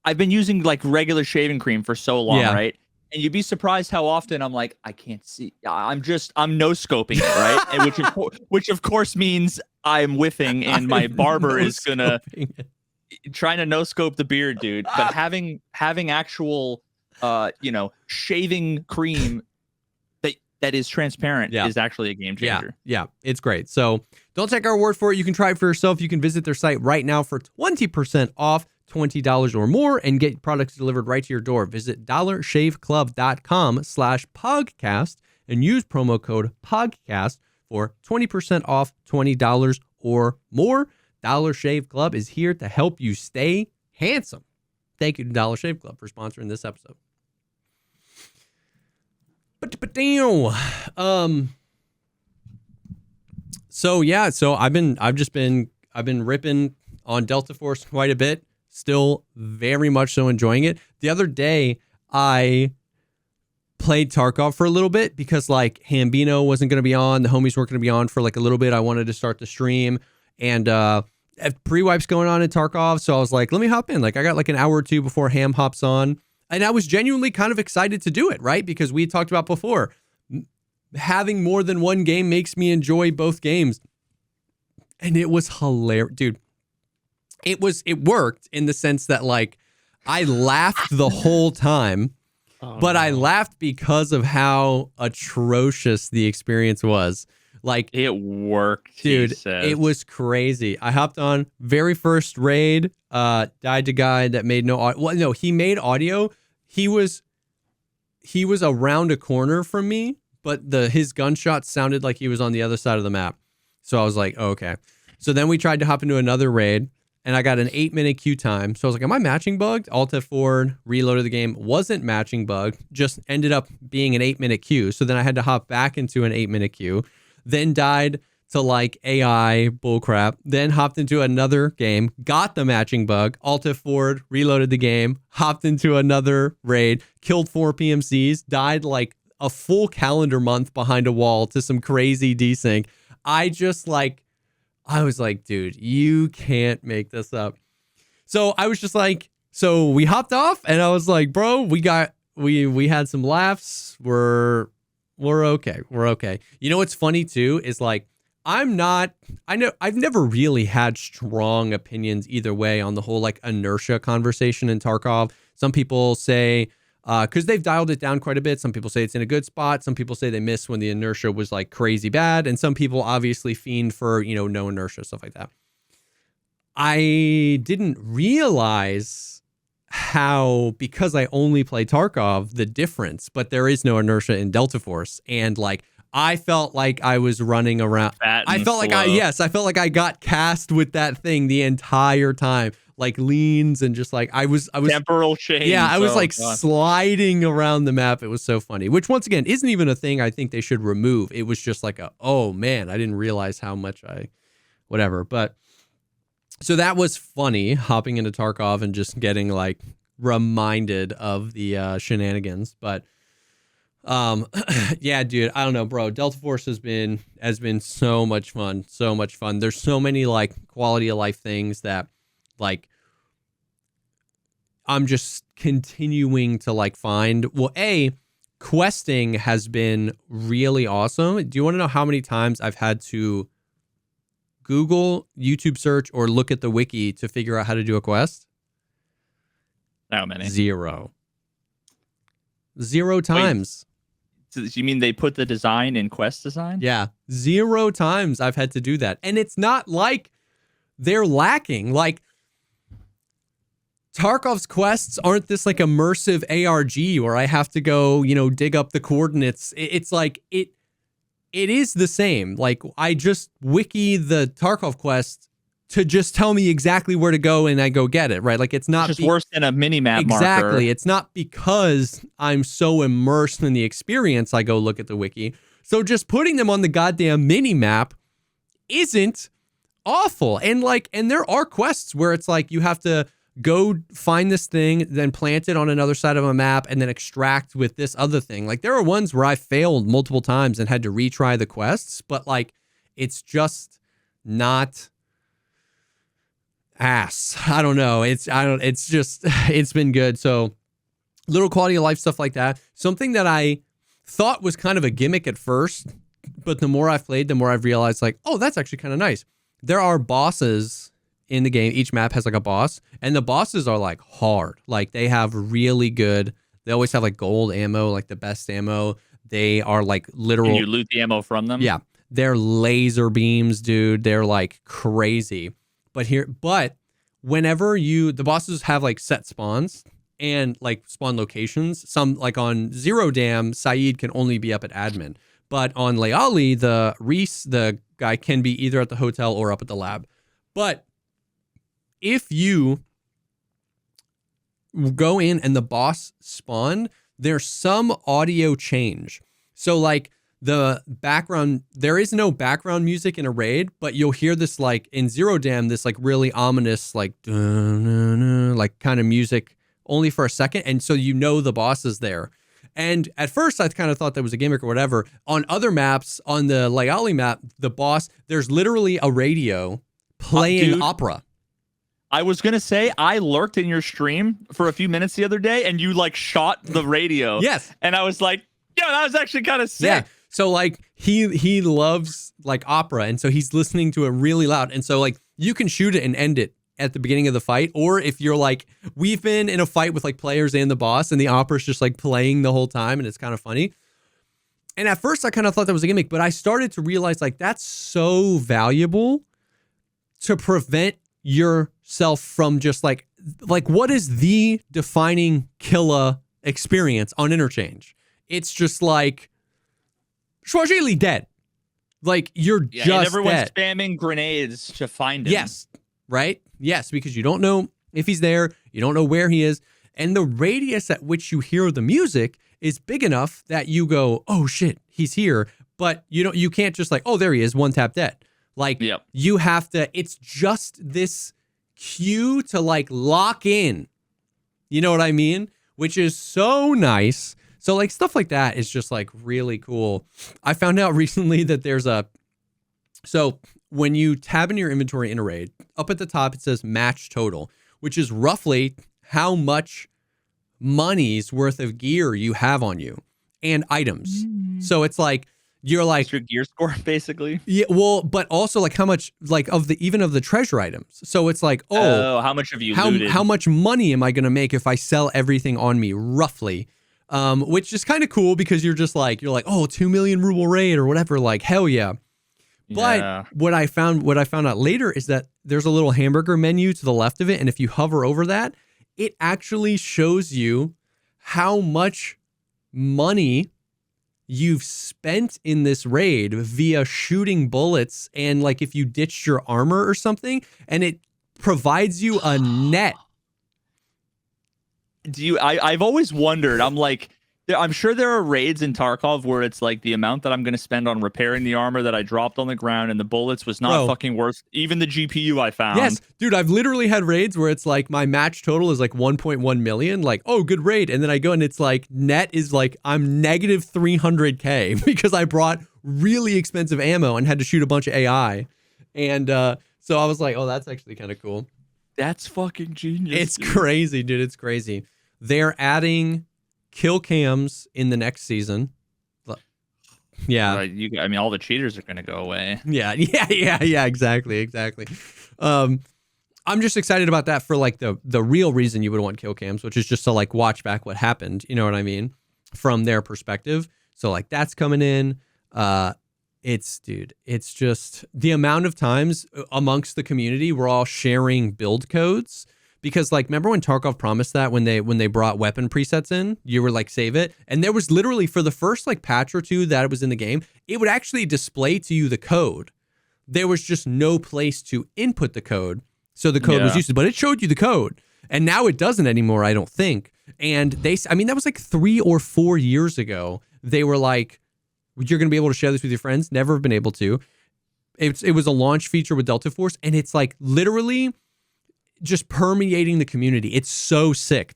I've been using like regular shaving cream for so long, right? And you'd be surprised how often I'm like, I can't see. I'm no scoping it, right? And which of course means I'm whiffing, and my barber is gonna trying to no scope the beard, dude. But having actual, shaving cream that that is transparent is actually a game changer. Yeah, it's great. So don't take our word for it. You can try it for yourself. You can visit their site right now for 20% off, $20 or more, and get products delivered right to your door. Visit dollarshaveclub.com/Pogcast and use promo code Pogcast for 20% off, $20 or more. Dollar Shave Club is here to help you stay handsome. Thank you to Dollar Shave Club for sponsoring this episode. So I've been ripping on Delta Force quite a bit. Still very much so enjoying it. The other day I played Tarkov for a little bit because like Hambino wasn't going to be on, the homies weren't going to be on for like a little bit. I wanted to start the stream and pre-wipes going on in Tarkov, so I was like, let me hop in. Like I got like an hour or two before Ham hops on, and I was genuinely kind of excited to do it, right? Because we talked about before, having more than one game makes me enjoy both games. And it was hilarious, dude. It worked in the sense that like I laughed the whole time, I laughed because of how atrocious the experience was. Like it worked, dude. It was crazy. I hopped on very first raid, died to guy that made no audio. Well, no, he made audio. He was around a corner from me, but his gunshot sounded like he was on the other side of the map. So I was like, oh, okay. So then we tried to hop into another raid, and I got an 8-minute queue time. So I was like, am I matching bugged? Alt F4, reloaded the game, wasn't matching bugged, just ended up being an 8-minute queue. So then I had to hop back into an 8-minute queue, then died to like AI bullcrap, then hopped into another game, got the matching bug, Alt F4, reloaded the game, hopped into another raid, killed 4 PMCs, died like a full calendar month behind a wall to some crazy desync. I was like, dude, you can't make this up. So I was just like, so we hopped off and I was like, bro, we had some laughs. We're okay. We're okay. You know what's funny too is like, I've never really had strong opinions either way on the whole like inertia conversation in Tarkov. Some people say, because they've dialed it down quite a bit. Some people say it's in a good spot. Some people say they miss when the inertia was like crazy bad. And some people obviously fiend for, no inertia, stuff like that. I didn't realize how, because I only play Tarkov, the difference, but there is no inertia in Delta Force. And like, I felt like I was running around. I felt like I got cast with that thing the entire time. Like leans and just like I was temporal change. Yeah, I was sliding around the map. It was so funny, which once again isn't even a thing I think they should remove. It was just like oh man, I didn't realize how much whatever. But so that was funny, hopping into Tarkov and just getting like reminded of the shenanigans. But yeah, dude, I don't know, bro. Delta Force has been so much fun. There's so many like quality of life things that like I'm just continuing to like find. Well, questing has been really awesome. Do you want to know how many times I've had to Google, YouTube search, or look at the wiki to figure out how to do a quest? How many? 0 times. So you mean they put the design in quest design? Yeah, 0 times I've had to do that. And it's not like they're lacking. Like, Tarkov's quests aren't this like immersive ARG where I have to go, dig up the coordinates. It's like it is the same. Like I just wiki the Tarkov quest to just tell me exactly where to go and I go get it, right? Like it's not just worse than a mini map exactly. marker. It's not because I'm so immersed in the experience I go look at the wiki. So just putting them on the goddamn mini map isn't awful. And there are quests where it's like you have to go find this thing, then plant it on another side of a map, and then extract with this other thing. Like there are ones where I failed multiple times and had to retry the quests, but like it's just not ass. I don't know. It's been good. So little quality of life stuff like that. Something that I thought was kind of a gimmick at first, but the more I've played, the more I've realized like, oh, that's actually kind of nice. There are bosses in the game. Each map has like a boss, and the bosses are like hard. Like they have really good, they always have like gold ammo, like the best ammo. They are like literal. Can you loot the ammo from them? Yeah, they're laser beams, dude. They're like crazy. But whenever the bosses have like set spawns and like spawn locations, some like on Zero Dam, Saeed can only be up at admin. But on Layali, the guy can be either at the hotel or up at the lab. But if you go in and the boss spawned, there's some audio change. So like the background, there is no background music in a raid, but you'll hear this like in Zero Dam, this like really ominous like like kind of music only for a second. And so you know the boss is there. And at first I kind of thought that was a gimmick or whatever. On other maps, on the Layali map, the boss, there's literally a radio playing opera. I was going to say, I lurked in your stream for a few minutes the other day and you like shot the radio. Yes. And I was like, yeah, that was actually kind of sick. Yeah. So like he loves like opera. And so he's listening to it really loud. And so like you can shoot it and end it at the beginning of the fight. Or if you're like, we've been in a fight with like players and the boss and the opera's just like playing the whole time and it's kind of funny. And at first I kind of thought that was a gimmick, but I started to realize like that's so valuable to prevent yourself from just like what is the defining killer experience on Interchange? It's just like Schwajili dead. Like you're just and everyone's dead. Spamming grenades to find him. Yes. Right? Yes, because you don't know if he's there, you don't know where he is, and the radius at which you hear the music is big enough that you go, "Oh shit, he's here." But you can't just like, "Oh, there he is, one tap dead." Like you have to, it's just this cue to like lock in. You know what I mean? Which is so nice. So like stuff like that is just like really cool. I found out recently that so when you tab in your inventory in a raid, up at the top it says match total, which is roughly how much money's worth of gear you have on you and items. So it's like, you're like it's your gear score basically. Yeah, well, but also like how much like of the treasure items. So it's like, how much have you looted? How much money am I gonna make if I sell everything on me roughly? Which is kind of cool because you're like, oh, 2 million ruble raid or whatever, like hell yeah. But what I found out later is that there's a little hamburger menu to the left of it, and if you hover over that, it actually shows you how much money you've spent in this raid via shooting bullets and like if you ditched your armor or something, and it provides you a net. I've always wondered, I'm sure there are raids in Tarkov where it's like the amount that I'm going to spend on repairing the armor that I dropped on the ground and the bullets was not fucking worth even the GPU I found. Yes, dude, I've literally had raids where it's like my match total is like 1.1 million. Like, oh, good raid. And then I go and it's like net is like I'm negative 300K because I brought really expensive ammo and had to shoot a bunch of AI. And so I was like, oh, that's actually kind of cool. That's fucking genius. It's crazy, dude. It's crazy. They're adding kill cams in the next season. Yeah. All the cheaters are going to go away. Yeah. Exactly. I'm just excited about that for like the real reason you would want kill cams, which is just to like watch back what happened. You know what I mean? From their perspective. So like that's coming in. It's just the amount of times amongst the community we're all sharing build codes. Because like, remember when Tarkov promised that when they brought weapon presets in, you were like, save it. And there was literally for the first like patch or two that it was in the game, it would actually display to you the code. There was just no place to input the code. So the code was useless, but it showed you the code. And now it doesn't anymore, I don't think. And that was like 3 or 4 years ago. They were like, you're going to be able to share this with your friends. Never been able to. It was a launch feature with Delta Force. And it's like literally just permeating the community. It's so sick.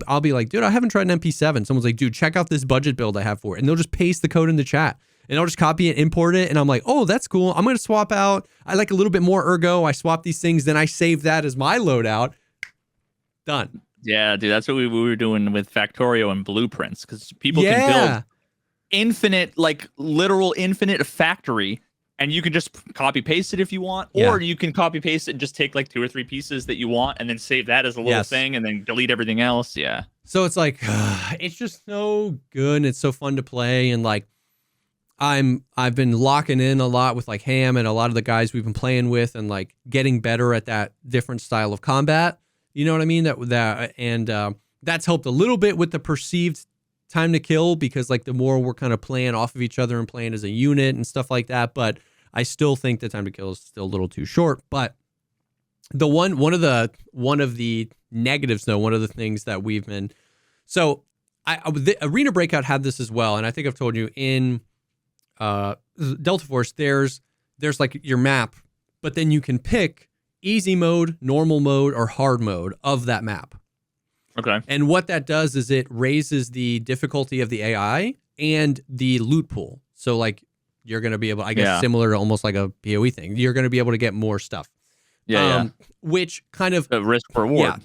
I'll be like, dude, I haven't tried an MP7. Someone's like, dude, check out this budget build I have for it. And they'll just paste the code in the chat. And I'll just copy it, import it. And I'm like, oh, that's cool. I'm going to swap out. I like a little bit more ergo. I swap these things. Then I save that as my loadout. Done. Yeah, dude, that's what we were doing with Factorio and Blueprints. Because people can build infinite, like literal infinite factory. And you can just copy paste it if you want, or you can copy paste it and just take like 2 or 3 pieces that you want and then save that as a little thing and then delete everything else. Yeah. So it's like, it's just so good and it's so fun to play. And like, I've been locking in a lot with like Ham and a lot of the guys we've been playing with and like getting better at that different style of combat. You know what I mean? That's helped a little bit with the perceived time to kill because like the more we're kind of playing off of each other and playing as a unit and stuff like that. But I still think the time to kill is still a little too short. But the one of the negatives though, one of the things that we've been, so the Arena Breakout had this as well. And I think I've told you in Delta Force, there's like your map, but then you can pick easy mode, normal mode, or hard mode of that map. Okay. And what that does is it raises the difficulty of the AI and the loot pool. So like you're going to be able, I guess, similar to almost like a POE thing, you're going to be able to get more stuff. Which kind of the risk reward. Yeah.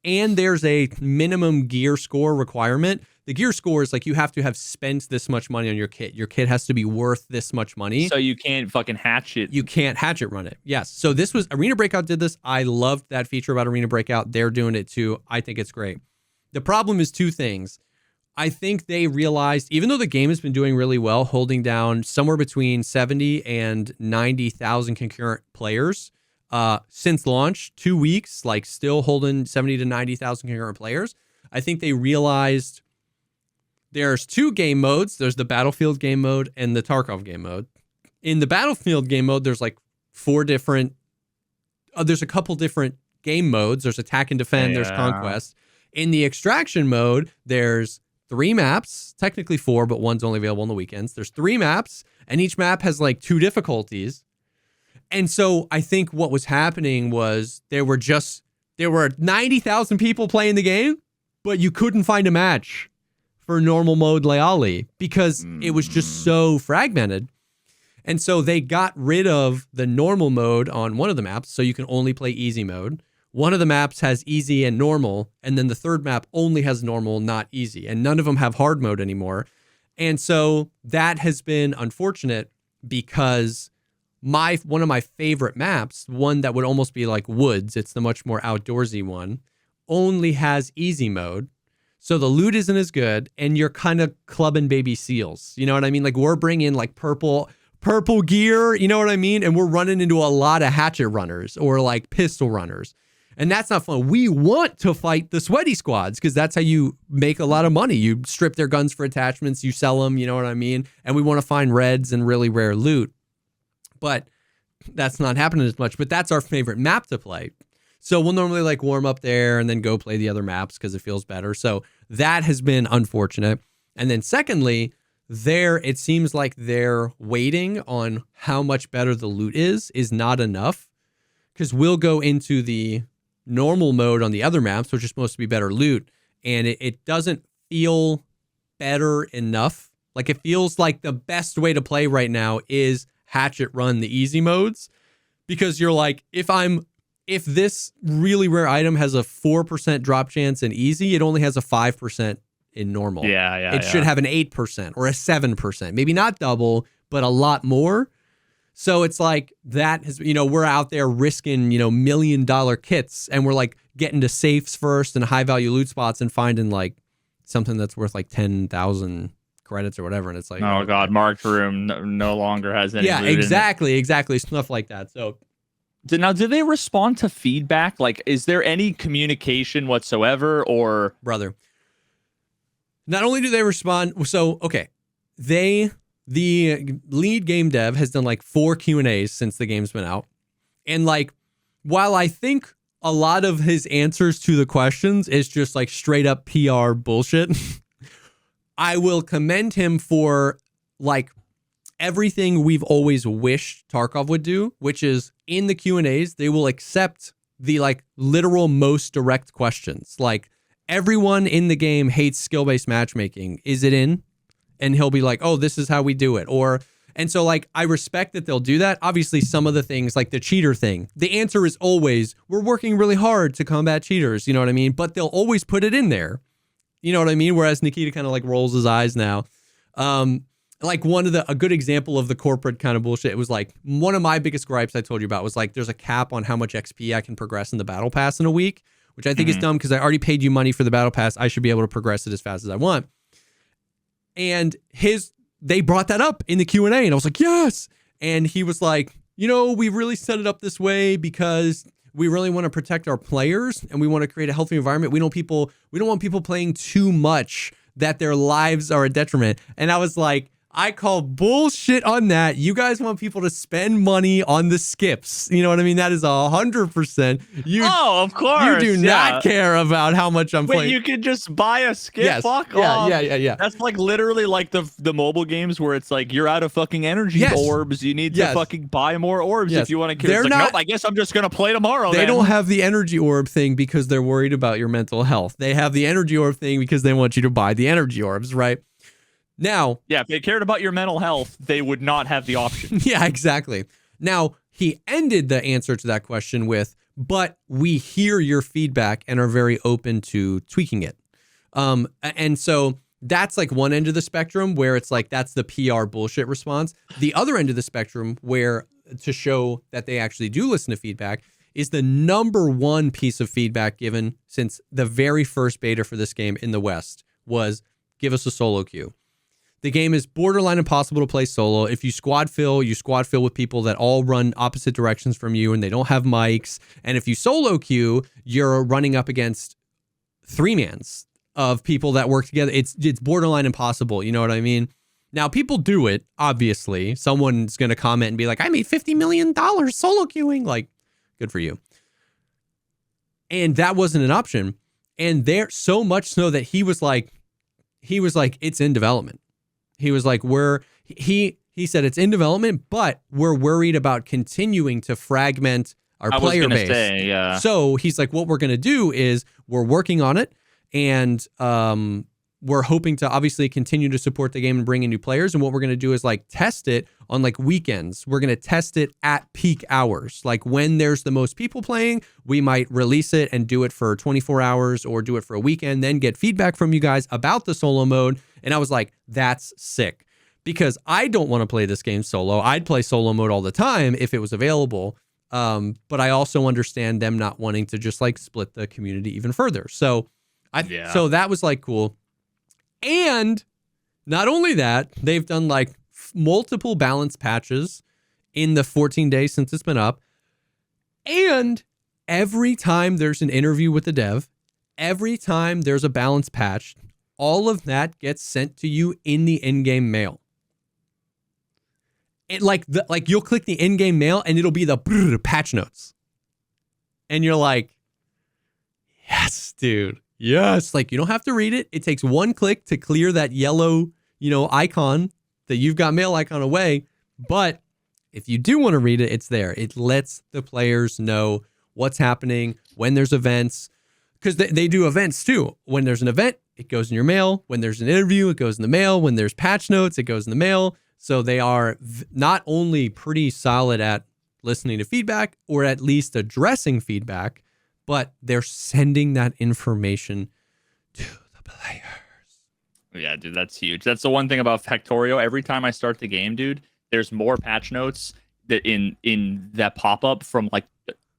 And there's a minimum gear score requirement. The gear score is like you have to have spent this much money on your kit. Your kit has to be worth this much money. So you can't fucking hatchet. You can't hatchet run it. Yes. So this was Arena Breakout did this. I loved that feature about Arena Breakout. They're doing it too. I think it's great. The problem is two things. I think they realized, even though the game has been doing really well, holding down somewhere between 70 and 90,000 concurrent players since launch, 2 weeks, like still holding 70 to 90,000 concurrent players. I think they realized there's two game modes. There's the Battlefield game mode and the Tarkov game mode. In the Battlefield game mode, there's like there's a couple different game modes. There's attack and defend, there's conquest. In the extraction mode, there's 3 maps, technically 4, but one's only available on the weekends. There's 3 maps, and each map has like 2 difficulties. And so I think what was happening was there were 90,000 people playing the game, but you couldn't find a match for normal mode Leali because it was just so fragmented. And so they got rid of the normal mode on one of the maps, so you can only play easy mode. One of the maps has easy and normal, and then the third map only has normal, not easy. And none of them have hard mode anymore. And so that has been unfortunate because one of my favorite maps, one that would almost be like Woods, it's the much more outdoorsy one, only has easy mode. So the loot isn't as good, and you're kind of clubbing baby seals. You know what I mean? Like we're bringing like purple gear, you know what I mean? And we're running into a lot of hatchet runners or like pistol runners. And that's not fun. We want to fight the sweaty squads because that's how you make a lot of money. You strip their guns for attachments, you sell them, you know what I mean? And we want to find reds and really rare loot. But that's not happening as much. But that's our favorite map to play. So we'll normally like warm up there and then go play the other maps because it feels better. So that has been unfortunate. And then secondly, it seems like they're waiting on how much better the loot is not enough. Because we'll go into the normal mode on the other maps, which is supposed to be better loot, and it doesn't feel better enough. Like it feels like the best way to play right now is hatchet run the easy modes, because you're like, if this really rare item has a 4% drop chance in easy, it only has a 5% in normal. It should have an 8% or a 7%, maybe not double, but a lot more. So it's like that has, we're out there risking, $1 million kits, and we're like getting to safes first and high value loot spots and finding like something that's worth like 10,000 credits or whatever. And it's like, oh God, marked room no longer has any. Yeah, loot exactly. Stuff like that. So now, did they respond to feedback? Like, is there any communication whatsoever or brother? Not only do they respond, so, okay, the lead game dev has done like 4 Q&As since the game's been out. And like, while I think a lot of his answers to the questions is just like straight up PR bullshit, I will commend him for like everything we've always wished Tarkov would do, which is in the Q&As, they will accept the like literal most direct questions. Like, everyone in the game hates skill-based matchmaking. Is it in? And he'll be like, oh, this is how we do it. And so like, I respect that they'll do that. Obviously, some of the things like the cheater thing, the answer is always, we're working really hard to combat cheaters. You know what I mean? But they'll always put it in there. You know what I mean? Whereas Nikita kind of like rolls his eyes now. Like a good example of the corporate kind of bullshit, it was like one of my biggest gripes I told you about was like, there's a cap on how much XP I can progress in the battle pass in a week. which I think is dumb because I already paid you money for the battle pass. I should be able to progress it as fast as I want. And they brought that up in the Q&A, and I was like, yes. And he was like, we really set it up this way because we really want to protect our players and we want to create a healthy environment. We don't want people playing too much that their lives are a detriment. And I was like, I call bullshit on that. You guys want people to spend money on the skips. You know what I mean? That is 100%. Of course. You do not care about how much I'm playing. You could just buy a skip. Yes. Fuck off. Yeah. That's like literally like the mobile games where it's like you're out of fucking energy orbs. You need to fucking buy more orbs if you want to. They're nope, I guess I'm just gonna play tomorrow. They don't have the energy orb thing because they're worried about your mental health. They have the energy orb thing because they want you to buy the energy orbs, right? Now, if they cared about your mental health, they would not have the option. Yeah, exactly. Now, he ended the answer to that question with, but we hear your feedback and are very open to tweaking it. And so that's like one end of the spectrum where it's like, that's the PR bullshit response. The other end of the spectrum where to show that they actually do listen to feedback is the number one piece of feedback given since the very first beta for this game in the West was give us a solo queue. The game is borderline impossible to play solo. If you squad fill with people that all run opposite directions from you and they don't have mics. And if you solo queue, you're running up against 3-mans of people that work together. It's borderline impossible. You know what I mean? Now, people do it, obviously. Someone's going to comment and be like, I made $50 million solo queuing. Like, good for you. And that wasn't an option. And there, so much so that he was like, it's in development. He was like, he said it's in development, but we're worried about continuing to fragment our player base. So he's like, what we're going to do is we're working on it, and we're hoping to obviously continue to support the game and bring in new players. And what we're going to do is like test it on like weekends. We're going to test it at peak hours. Like when there's the most people playing, we might release it and do it for 24 hours or do it for a weekend, then get feedback from you guys about the solo mode. And I was like, that's sick, because I don't want to play this game solo. I'd play solo mode all the time if it was available. But I also understand them not wanting to just like split the community even further. So so that was like cool. And not only that, they've done like multiple balance patches in the 14 days since it's been up. And every time there's an interview with the dev, every time there's a balance patch, all of that gets sent to you in the in-game mail. It like you'll click the in-game mail and it'll be the patch notes. And you're like, yes, dude. Yes. Like you don't have to read it. It takes one click to clear that yellow, icon, that you've got mail icon away. But if you do want to read it, it's there. It lets the players know what's happening when there's events, because they do events too. When there's an event, it goes in your mail. When there's an interview, it goes in the mail. When there's patch notes, it goes in the mail. So they are not only pretty solid at listening to feedback or at least addressing feedback, but they're sending that information to the players. Yeah, dude, that's huge. That's the one thing about Factorio. Every time I start the game, dude, there's more patch notes that in that pop up from like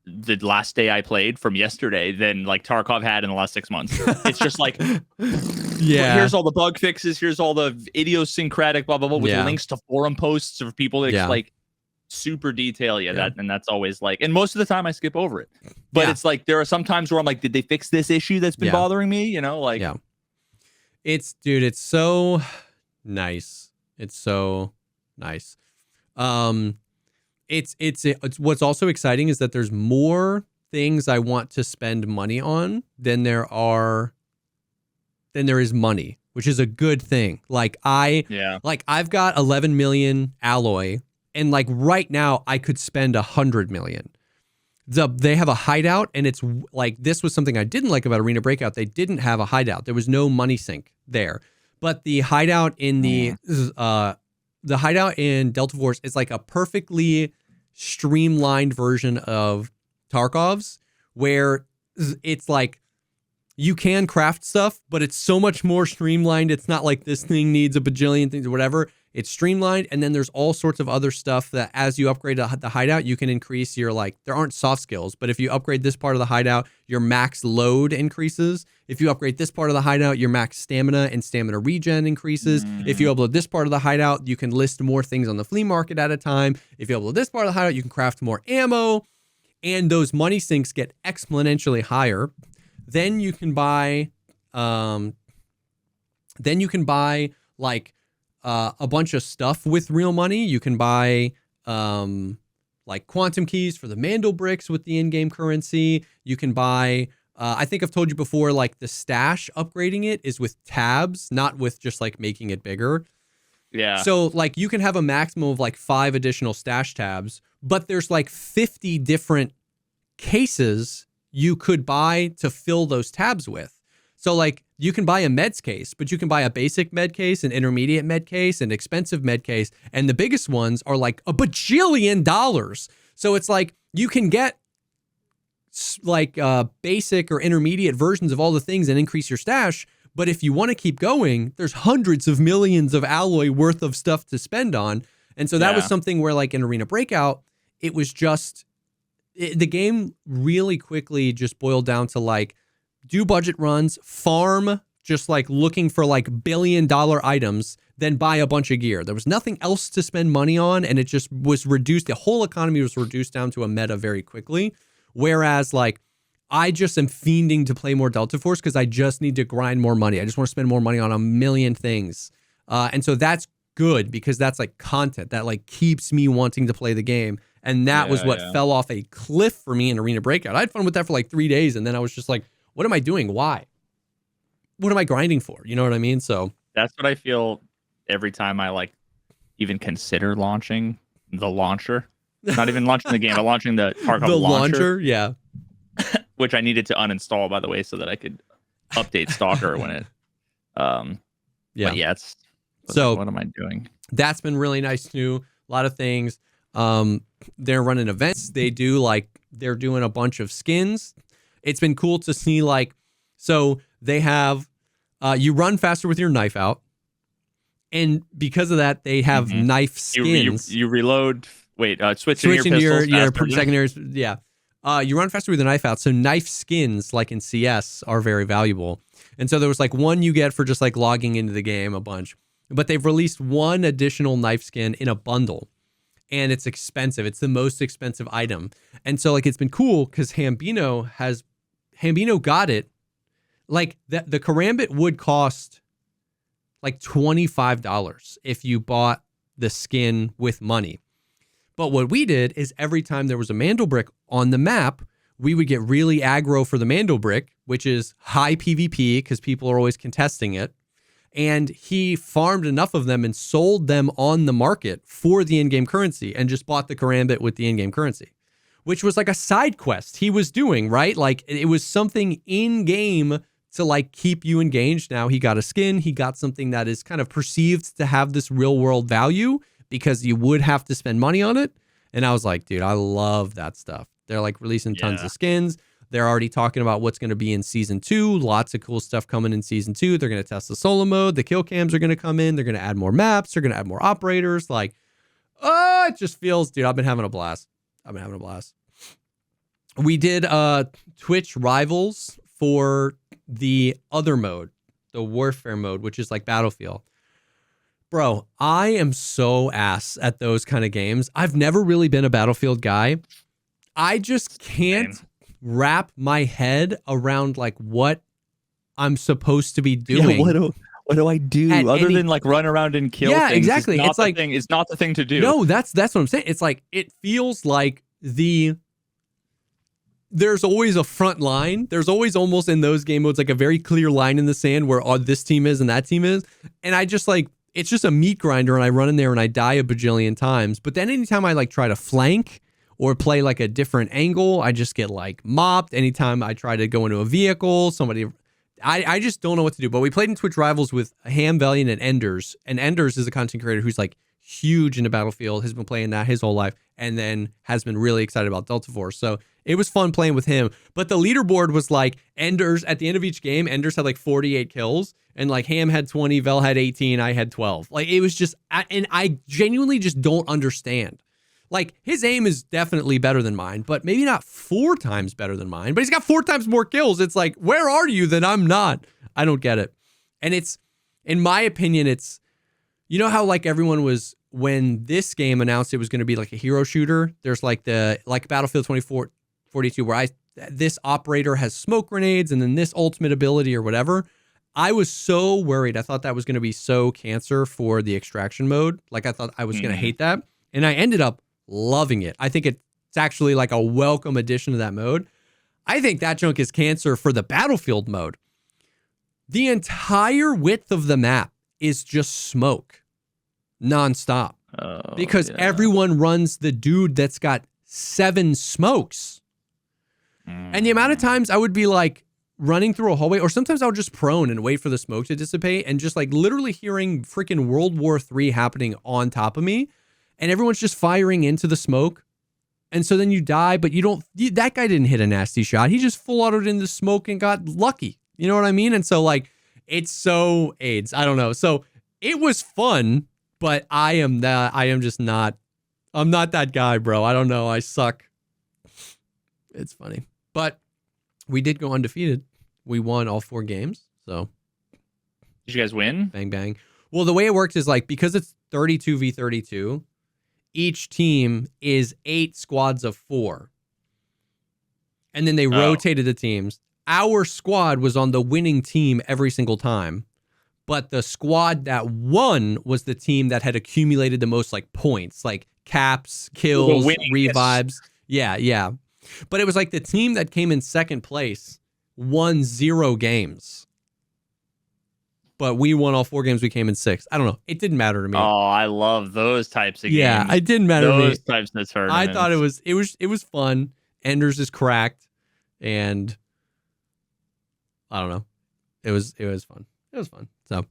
the last day I played from yesterday than like Tarkov had in the last 6 months. It's just like, here's all the bug fixes, here's all the idiosyncratic blah blah blah with links to forum posts of people that like super detail that, and that's always like, and most of the time I skip over it. But it's like there are some times where I'm like, did they fix this issue that's been bothering me? It's so nice. It's so nice. It's what's also exciting is that there's more things I want to spend money on than there is money, which is a good thing. Like I've got 11 million alloy, and like right now I could spend 100 million. They have a hideout, and it's like, this was something I didn't like about Arena Breakout. They didn't have a hideout. There was no money sink there. But the hideout in the hideout in Delta Force is like a perfectly streamlined version of Tarkov's, where it's like you can craft stuff, but it's so much more streamlined. It's not like this thing needs a bajillion things or whatever. It's streamlined, and then there's all sorts of other stuff that as you upgrade the hideout, you can increase your, like, there aren't soft skills, but if you upgrade this part of the hideout, your max load increases. If you upgrade this part of the hideout, your max stamina and stamina regen increases. If you upload this part of the hideout, you can list more things on the flea market at a time. If you upload this part of the hideout, you can craft more ammo, and those money sinks get exponentially higher. Then you can buy, like, a bunch of stuff with real money. You can buy like quantum keys for the Mandel bricks with the in-game currency. You can buy, I think I've told you before, like the stash upgrading it is with tabs, not with just like making it bigger. Yeah. So like you can have a maximum of like 5 additional stash tabs, but there's like 50 different cases you could buy to fill those tabs with. So like you can buy a meds case, but you can buy a basic med case, an intermediate med case, an expensive med case. And the biggest ones are like $1 bajillion. So it's like you can get like basic or intermediate versions of all the things and increase your stash. But if you want to keep going, there's hundreds of millions of alloy worth of stuff to spend on. And so that was something where like in Arena Breakout, it was just, the game really quickly just boiled down to like, do budget runs, farm, just like looking for like $1 billion items, then buy a bunch of gear. There was nothing else to spend money on, and it just was reduced. The whole economy was reduced down to a meta very quickly. Whereas like I just am fiending to play more Delta Force because I just need to grind more money. I just want to spend more money on a million things. And so that's good because that's like content that like keeps me wanting to play the game. And that was what fell off a cliff for me in Arena Breakout. I had fun with that for like 3 days, and then I was just like, what am I doing? Why? What am I grinding for? You know what I mean? So that's what I feel every time I like even consider launching the launcher. Not even launching the game, but launching the Tarkov launcher. Yeah. Which I needed to uninstall, by the way, so that I could update Stalker when it. But yeah, it's so. Like, what am I doing? That's been really nice too. A lot of things. They're running events. They're doing a bunch of skins. It's been cool to see, like, so they have, you run faster with your knife out. And because of that, they have knife skins. You reload, switching to your secondaries. Yeah. You run faster with a knife out. So knife skins, like in CS, are very valuable. And so there was like one you get for just like logging into the game a bunch. But they've released one additional knife skin in a bundle. And it's expensive. It's the most expensive item. And so like it's been cool because Hambino got it. Like the Karambit would cost like $25 if you bought the skin with money. But what we did is every time there was a Mandel brick on the map, we would get really aggro for the Mandel brick, which is high PvP because people are always contesting it. And he farmed enough of them and sold them on the market for the in-game currency and just bought the Karambit with the in-game currency, which was like a side quest he was doing, right? Like it was something in-game to like keep you engaged. Now he got a skin. He got something that is kind of perceived to have this real world value because you would have to spend money on it. And I was like, dude, I love that stuff. They're like releasing tons of skins. They're already talking about what's going to be in season 2. Lots of cool stuff coming in season 2. They're going to test the solo mode. The kill cams are going to come in. They're going to add more maps. They're going to add more operators. Like, it just feels, dude, I've been having a blast. We did Twitch Rivals for the other mode, the Warfare mode, which is like Battlefield. Bro, I am so ass at those kind of games. I've never really been a Battlefield guy. I just can't wrap my head around like what I'm supposed to be doing. Yeah, what do I do other than like run around and kill things? Exactly. It's like it's not the thing to do. No, that's what I'm saying. It's like it feels like there's always a front line. There's always almost in those game modes like a very clear line in the sand where this team is and that team is. And I just like it's just a meat grinder and I run in there and I die a bajillion times. But then anytime I like try to flank or play like a different angle, I just get like mopped. Anytime I try to go into a vehicle, I just don't know what to do. But we played in Twitch Rivals with Ham, Valiant, and Enders. And Enders is a content creator who's like huge into Battlefield, has been playing that his whole life, and then has been really excited about Delta Force. So it was fun playing with him. But the leaderboard was like Enders at the end of each game. Enders had like 48 kills, and like Ham had 20, Vel had 18, I had 12. Like it was just, and I genuinely just don't understand. Like his aim is definitely better than mine, but maybe not 4 times better than mine. But he's got 4 times more kills. It's like, where are you that I'm not? I don't get it. And it's, in my opinion, it's, you know how like everyone was, when this game announced it was going to be like a hero shooter, there's like Battlefield 2042 where this operator has smoke grenades and then this ultimate ability or whatever. I was so worried. I thought that was going to be so cancer for the extraction mode. Like I thought I was going to hate that. And I ended up loving it. I think it's actually like a welcome addition to that mode. I think that junk is cancer for the Battlefield mode. The entire width of the map is just smoke nonstop because everyone runs the dude that's got 7 smokes. And the amount of times I would be like running through a hallway, or sometimes I would just prone and wait for the smoke to dissipate and just like literally hearing freaking World War III happening on top of me. And everyone's just firing into the smoke. And so then you die, but that guy didn't hit a nasty shot. He just full autoed in the smoke and got lucky. You know what I mean? And so like, it's so AIDS. I don't know. So it was fun, but I'm not that guy, bro. I don't know. I suck. It's funny. But we did go undefeated. We won all 4 games. So did you guys win? Bang, bang. Well, the way it works is like, because it's 32v32, each team is 8 squads of 4. And then they rotated the teams. Our squad was on the winning team every single time. But the squad that won was the team that had accumulated the most like points, like caps, kills, revives. Yeah. But it was like the team that came in second place won 0 games. But we won all 4 games. We came in 6th. I don't know. It didn't matter to me. Oh, I love those types of games. Yeah, it didn't matter to me. Those types of tournaments. I thought it was fun. Enders is cracked, and I don't know. It was fun. It was fun. So,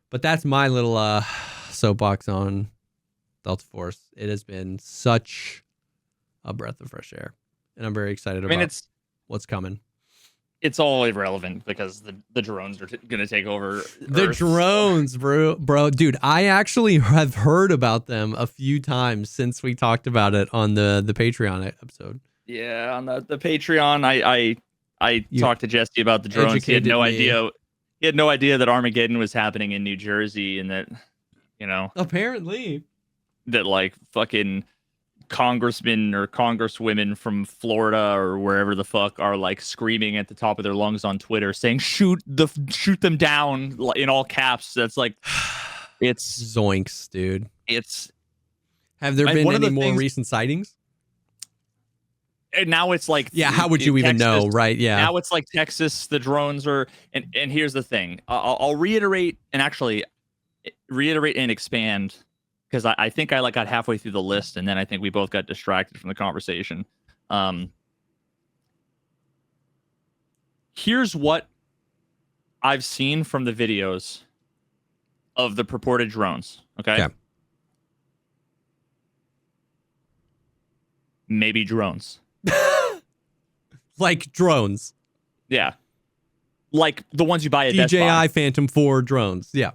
but that's my little soapbox on Delta Force. It has been such a breath of fresh air, and I'm very excited about what's coming. It's all irrelevant because the drones are going to take over the Earth. Drones, bro. Dude, I actually have heard about them a few times since we talked about it on the Patreon episode. Yeah, on the Patreon, I talked to Jesse about the drones. He had no idea. He had no idea that Armageddon was happening in New Jersey, and that, apparently that like fucking congressmen or congresswomen from Florida or wherever the fuck are like screaming at the top of their lungs on Twitter saying shoot them down in all caps. That's like, it's zoinks, dude. Have there been any more recent sightings? And now it's like, how would you even know, right? Yeah. Now it's like Texas, the drones are, and here's the thing. I'll reiterate and expand, because I think I got halfway through the list, and then I think we both got distracted from the conversation. Here's what I've seen from the videos of the purported drones. Okay. Maybe drones. Like drones. Yeah. Like the ones you buy at DJI Best Buy. Phantom 4 drones. Yeah.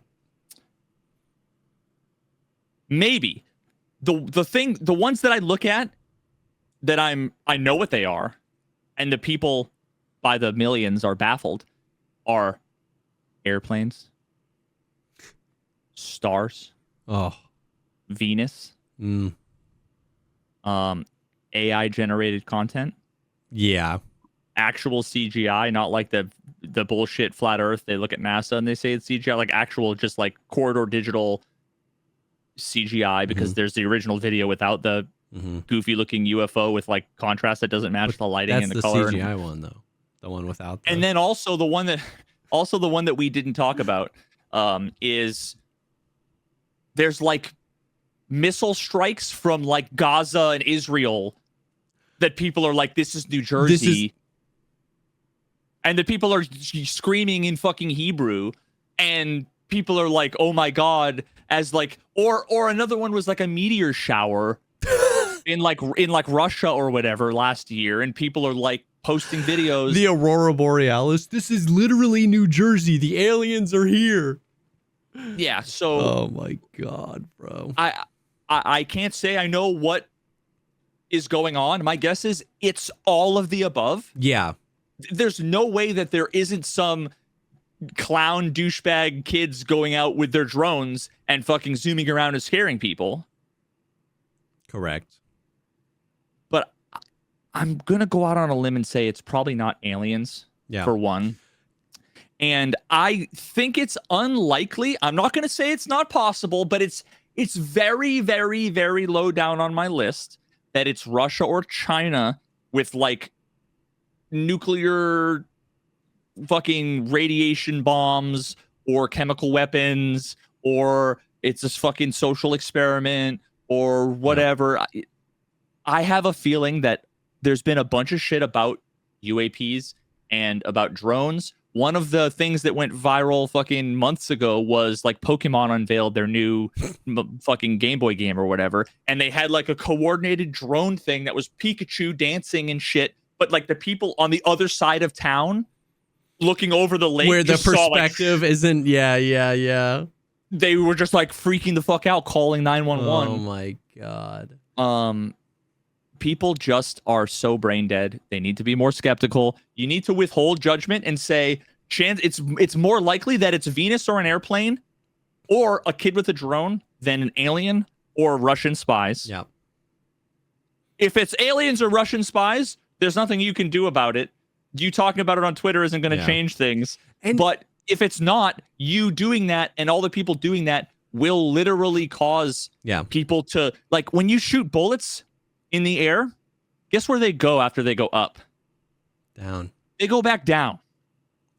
Maybe. The ones that I look at that I know what they are, and the people by the millions are baffled, are airplanes, stars, Venus, AI generated content. Yeah. Actual CGI, not like the bullshit flat Earth. They look at NASA and they say it's CGI, like actual just like corridor digital CGI, because there's the original video without the goofy looking UFO with like contrast that doesn't match the lighting and the color. That's the CGI one though. The one without. And then also the one that we didn't talk about is there's like missile strikes from like Gaza and Israel that people are like, this is New Jersey. And the people are screaming in fucking Hebrew, and people are like, oh my God, as like, or another one was like a meteor shower in like Russia or whatever last year, and people are like posting videos. The Aurora Borealis. This is literally New Jersey. The aliens are here. Yeah. So. Oh my God, bro. I can't say I know what is going on. My guess is it's all of the above. Yeah. There's no way that there isn't some clown douchebag kids going out with their drones and fucking zooming around and scaring people. Correct. But I'm going to go out on a limb and say it's probably not aliens, for one. And I think it's unlikely. I'm not going to say it's not possible, but it's very, very, very low down on my list that it's Russia or China with like nuclear fucking radiation bombs or chemical weapons, or it's this fucking social experiment or whatever. I have a feeling that there's been a bunch of shit about UAPs and about drones. One of the things that went viral fucking months ago was like Pokemon unveiled their new fucking Game Boy game or whatever. And they had like a coordinated drone thing that was Pikachu dancing and shit. But like the people on the other side of town looking over the lake, where the perspective isn't. Yeah. They were just like freaking the fuck out, calling 911. Oh my God. People just are so brain dead. They need to be more skeptical. You need to withhold judgment and say, it's more likely that it's Venus or an airplane or a kid with a drone than an alien or Russian spies. Yeah. If it's aliens or Russian spies, there's nothing you can do about it. You talking about it on Twitter isn't going to change things. But if it's not, you doing that and all the people doing that will literally cause people to, like, when you shoot bullets in the air, guess where they go after they go up? Down. They go back down.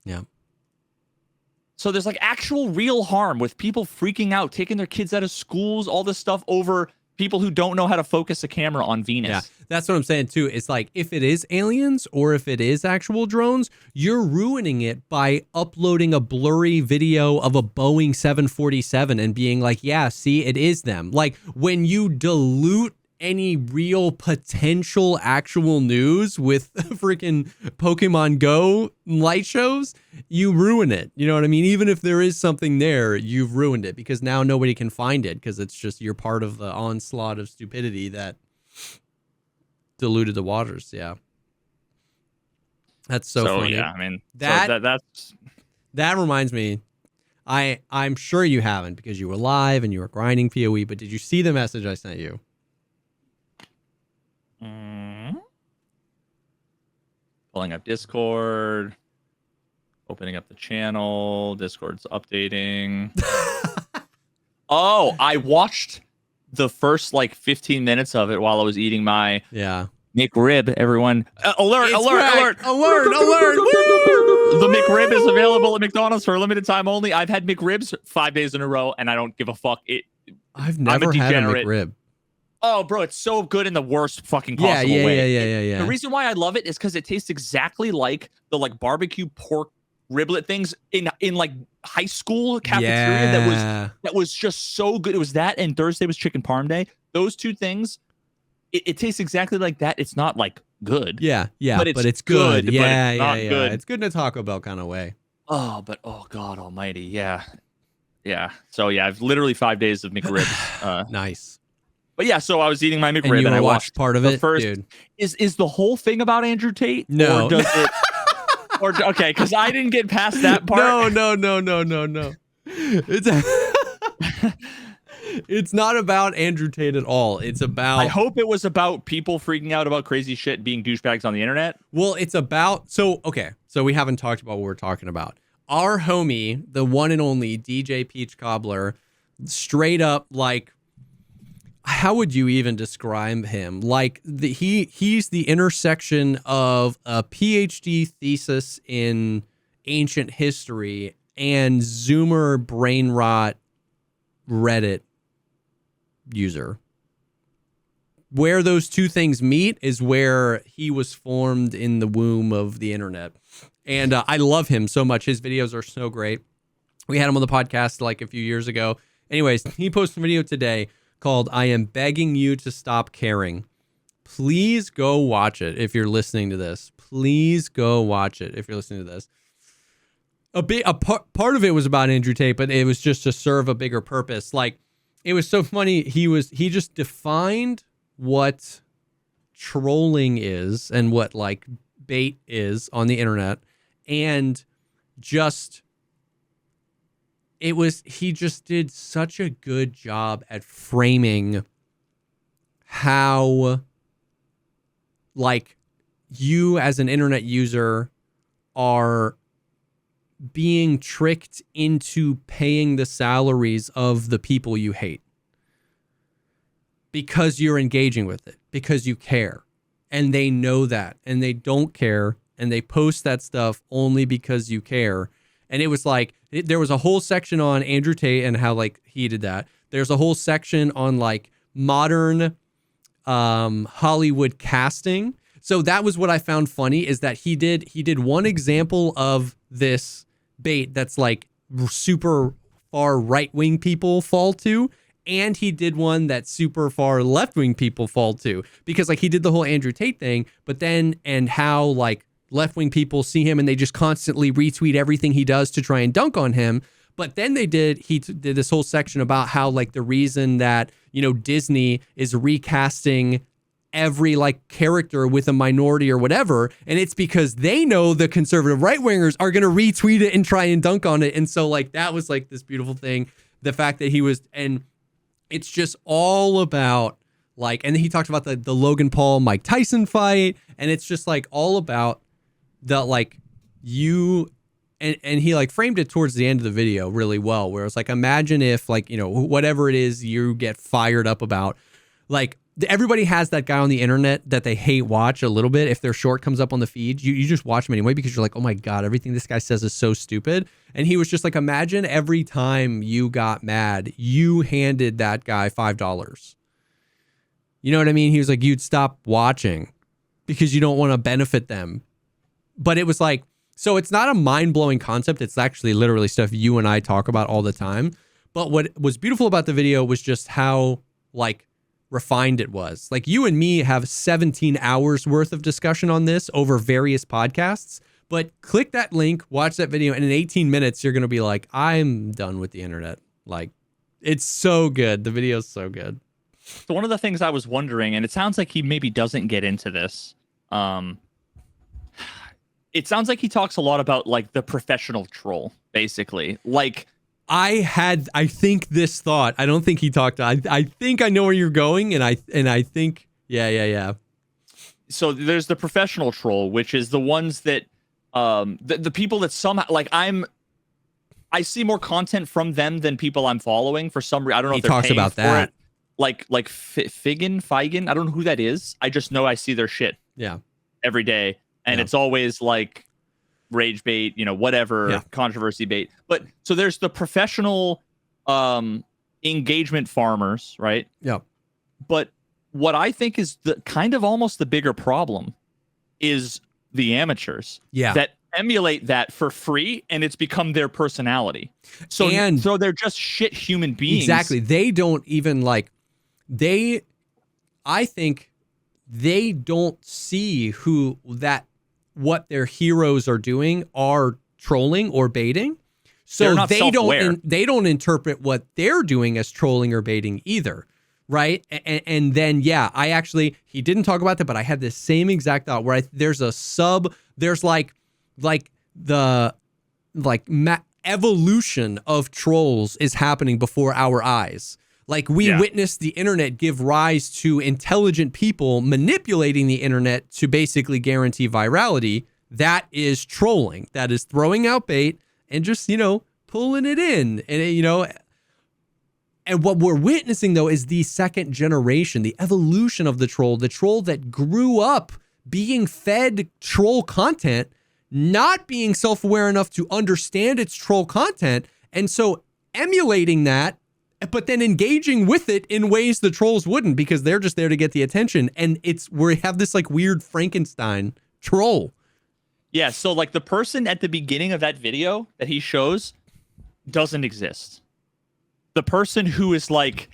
Yeah. So there's like actual real harm with people freaking out, taking their kids out of schools, all this stuff over people who don't know how to focus a camera on Venus. Yeah, that's what I'm saying too. It's like, if it is aliens or if it is actual drones, you're ruining it by uploading a blurry video of a Boeing 747 and being like, yeah, see, it is them. Like, when you dilute any real potential actual news with freaking Pokemon Go light shows, you ruin it. You know what I mean? Even if there is something there, you've ruined it because now nobody can find it because it's just, you're part of the onslaught of stupidity that diluted the waters. Yeah. That's so funny. Yeah, I mean, that reminds me, I'm sure you haven't because you were live and you were grinding POE, but did you see the message I sent you? Pulling up Discord, opening up the channel. Discord's updating. Oh, I watched the first like 15 minutes of it while I was eating my McRib. Everyone, alert! The McRib is available at McDonald's for a limited time only. I've had McRibs 5 days in a row, and I don't give a fuck. I've never had a McRib. Oh, bro, it's so good in the worst fucking possible way. Yeah. The reason why I love it is because it tastes exactly like the like barbecue pork riblet things in like high school cafeteria. That was just so good. It was that, and Thursday was chicken parm day. Those two things, it tastes exactly like that. It's not like good. Yeah, but it's good. Yeah. It's good in a Taco Bell kind of way. Oh, but oh God Almighty, yeah. So yeah, I've literally 5 days of McRibs. Nice. But yeah, so I was eating my McRib and I watched part of it. First, dude. Is the whole thing about Andrew Tate? No. Or does it? Okay, because I didn't get past that part. No. It's not about Andrew Tate at all. It's about. I hope it was about people freaking out about crazy shit being douchebags on the internet. Well, it's about. So we haven't talked about what we're talking about. Our homie, the one and only DJ Peach Cobbler, straight up like. How would you even describe him? Like he's the intersection of a PhD thesis in ancient history and Zoomer brain rot Reddit user. Where those two things meet is where he was formed in the womb of the internet. And I love him so much. His videos are so great. We had him on the podcast like a few years ago. Anyways, he posted a video today called "I Am Begging You to Stop Caring." Please go watch it if you're listening to this. Please go watch it if you're listening to this. Part of it was about Andrew Tate, but it was just to serve a bigger purpose. Like, it was so funny. He just defined what trolling is and what like bait is on the internet, and he just did such a good job at framing how like you as an internet user are being tricked into paying the salaries of the people you hate because you're engaging with it, because you care. And they know that, and they don't care, and they post that stuff only because you care. And it was like, there was a whole section on Andrew Tate and how like he did that. There's a whole section on like modern Hollywood casting. So that was what I found funny, is that he did one example of this bait that's like super far right-wing people fall to, and he did one that super far left-wing people fall to, because like he did the whole Andrew Tate thing, but then, and how like left-wing people see him and they just constantly retweet everything he does to try and dunk on him. But then he did this whole section about how like the reason that, you know, Disney is recasting every like character with a minority or whatever, and it's because they know the conservative right-wingers are going to retweet it and try and dunk on it. And so like that was like this beautiful thing, the fact that he was, and it's just all about like, and then he talked about the Logan Paul Mike Tyson fight, and it's just like all about the like you, and he like framed it towards the end of the video really well, where it's like, imagine if like, you know, whatever it is you get fired up about, like everybody has that guy on the internet that they hate watch a little bit. If their short comes up on the feed, you just watch him anyway because you're like, oh my God, everything this guy says is so stupid. And he was just like, imagine every time you got mad, you handed that guy $5. You know what I mean? He was like, you'd stop watching because you don't want to benefit them. But it was like, so it's not a mind-blowing concept. It's actually literally stuff you and I talk about all the time. But what was beautiful about the video was just how like refined it was. Like you and me have 17 hours worth of discussion on this over various podcasts, but click that link, watch that video, and in 18 minutes, you're going to be like, I'm done with the internet. Like, it's so good. The video is so good. So one of the things I was wondering, and it sounds like he maybe doesn't get into this. It sounds like he talks a lot about like the professional troll, basically. Like, I think this thought. I don't think he talked. I think I know where you're going, and I think yeah. So there's the professional troll, which is the ones that the people that somehow like I see more content from them than people I'm following for some reason. I don't know if they're talks paying about for that. It. Like Feigen. I don't know who that is. I just know I see their shit. Yeah. Every day, and it's always like rage bait, you know, whatever, controversy bait. But so there's the professional engagement farmers, right? Yeah. But what I think is the kind of almost the bigger problem is the amateurs that emulate that for free, and it's become their personality. So they're just shit human beings. Exactly. They don't even like I think they don't see what their heroes are doing are trolling or baiting. So they don't interpret what they're doing as trolling or baiting either. Right. And then, he didn't talk about that, but I had this same exact thought where there's the evolution of trolls is happening before our eyes. Like we witnessed the internet give rise to intelligent people manipulating the internet to basically guarantee virality. That is trolling. That is throwing out bait and just, pulling it in. And, and what we're witnessing, though, is the second generation, the evolution of the troll that grew up being fed troll content, not being self-aware enough to understand its troll content. And so emulating that, but then engaging with it in ways the trolls wouldn't, because they're just there to get the attention. And we have this like weird Frankenstein troll. Yeah. So like the person at the beginning of that video that he shows doesn't exist. the person who is like,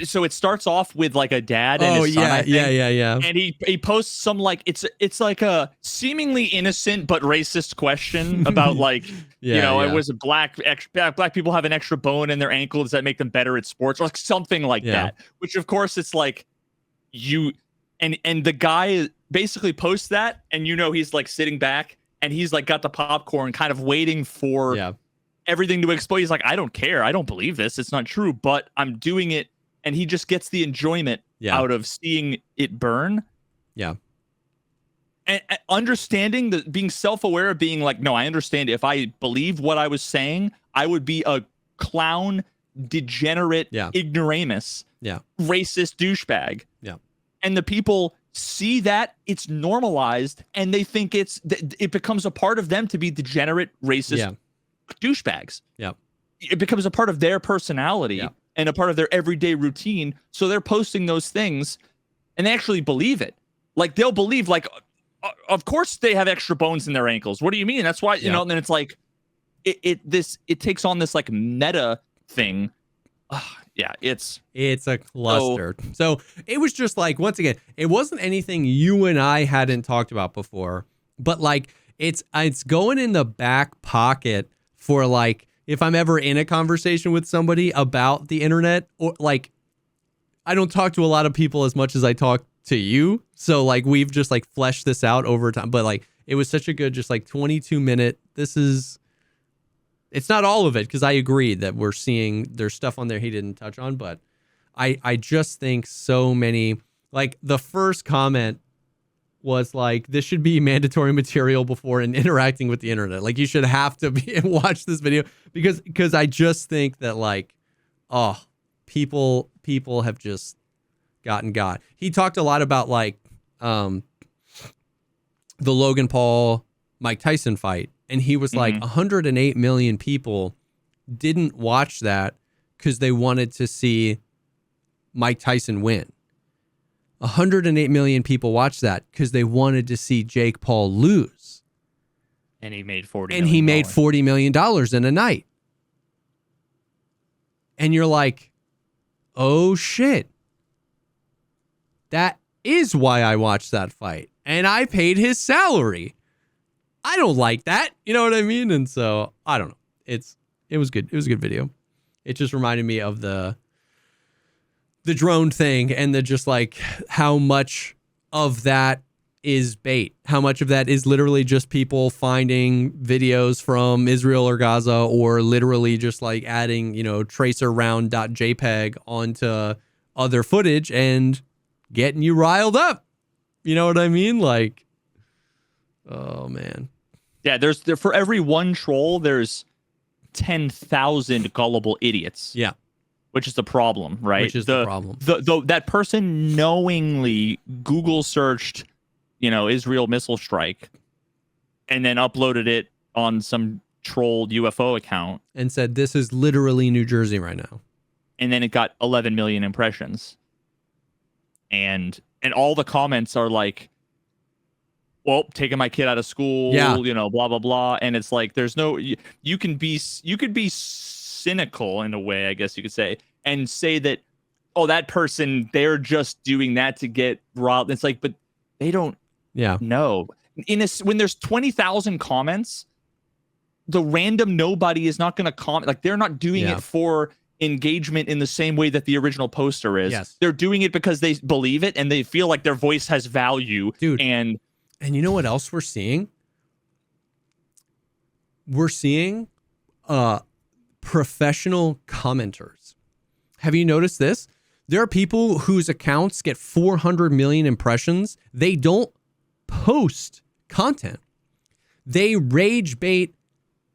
so it starts off with like a dad and his son, I think, yeah. And he posts some like it's like a seemingly innocent but racist question about like it was black people have an extra bone in their ankle. Does that make them better at sports or like something like that? Which of course it's like you and the guy basically posts that and he's like sitting back and he's like got the popcorn kind of waiting for everything to explode. He's like, I don't care. I don't believe this. It's not true, but I'm doing it. And he just gets the enjoyment out of seeing it burn. Yeah. And understanding that, being self-aware of being like, no, I understand. If I believed what I was saying, I would be a clown, degenerate, ignoramus, racist douchebag. Yeah. And the people see that it's normalized and they think it becomes a part of them to be degenerate, racist douchebags. Yeah. It becomes a part of their personality. Yeah. And a part of their everyday routine. So they're posting those things and they actually believe it. Like they'll believe like, of course they have extra bones in their ankles. What do you mean? That's why, and then it's like, it takes on this like meta thing. It's a cluster. So it was just like, once again, it wasn't anything you and I hadn't talked about before, but like it's going in the back pocket for like, if I'm ever in a conversation with somebody about the internet, or like, I don't talk to a lot of people as much as I talk to you. So like, we've just like fleshed this out over time, but like, it was such a good, just like 22-minute, it's not all of it. Cause I agree that we're seeing there's stuff on there he didn't touch on, but I just think so many, like the first comment was like, this should be mandatory material before interacting with the internet. Like you should have to be and watch this video because I just think that like, people have just got. He talked a lot about like the Logan Paul Mike Tyson fight. And he was like 108 million people didn't watch that because they wanted to see Mike Tyson win. 108 million people watched that because they wanted to see Jake Paul lose. And he made $40 million. And he made $40 million in a night. And you're like, oh shit. That is why I watched that fight. And I paid his salary. I don't like that. You know what I mean? And so, I don't know. It was good. It was a good video. It just reminded me of the drone thing and the just like how much of that is bait, how much of that is literally just people finding videos from Israel or Gaza, or literally just like adding, tracerround.jpg onto other footage and getting you riled up. You know what I mean? Like, oh man. Yeah, there for every one troll, there's 10,000 gullible idiots. Yeah. Which is the problem, right? Which is the problem. That person knowingly Google searched, Israel missile strike and then uploaded it on some trolled UFO account. And said, this is literally New Jersey right now. And then it got 11 million impressions. And all the comments are like, well, taking my kid out of school, blah, blah, blah. And it's like, there's no, you could be cynical in a way, I guess you could say, and say that, oh, that person, they're just doing that to get riled. It's like, but they don't know. When there's 20,000 comments, the random nobody is not going to comment. Like they're not doing it for engagement in the same way that the original poster is. Yes. They're doing it because they believe it and they feel like their voice has value. Dude. And you know what else we're seeing? We're seeing professional commenters. Have you noticed this? There are people whose accounts get 400 million impressions. They don't post content. They rage bait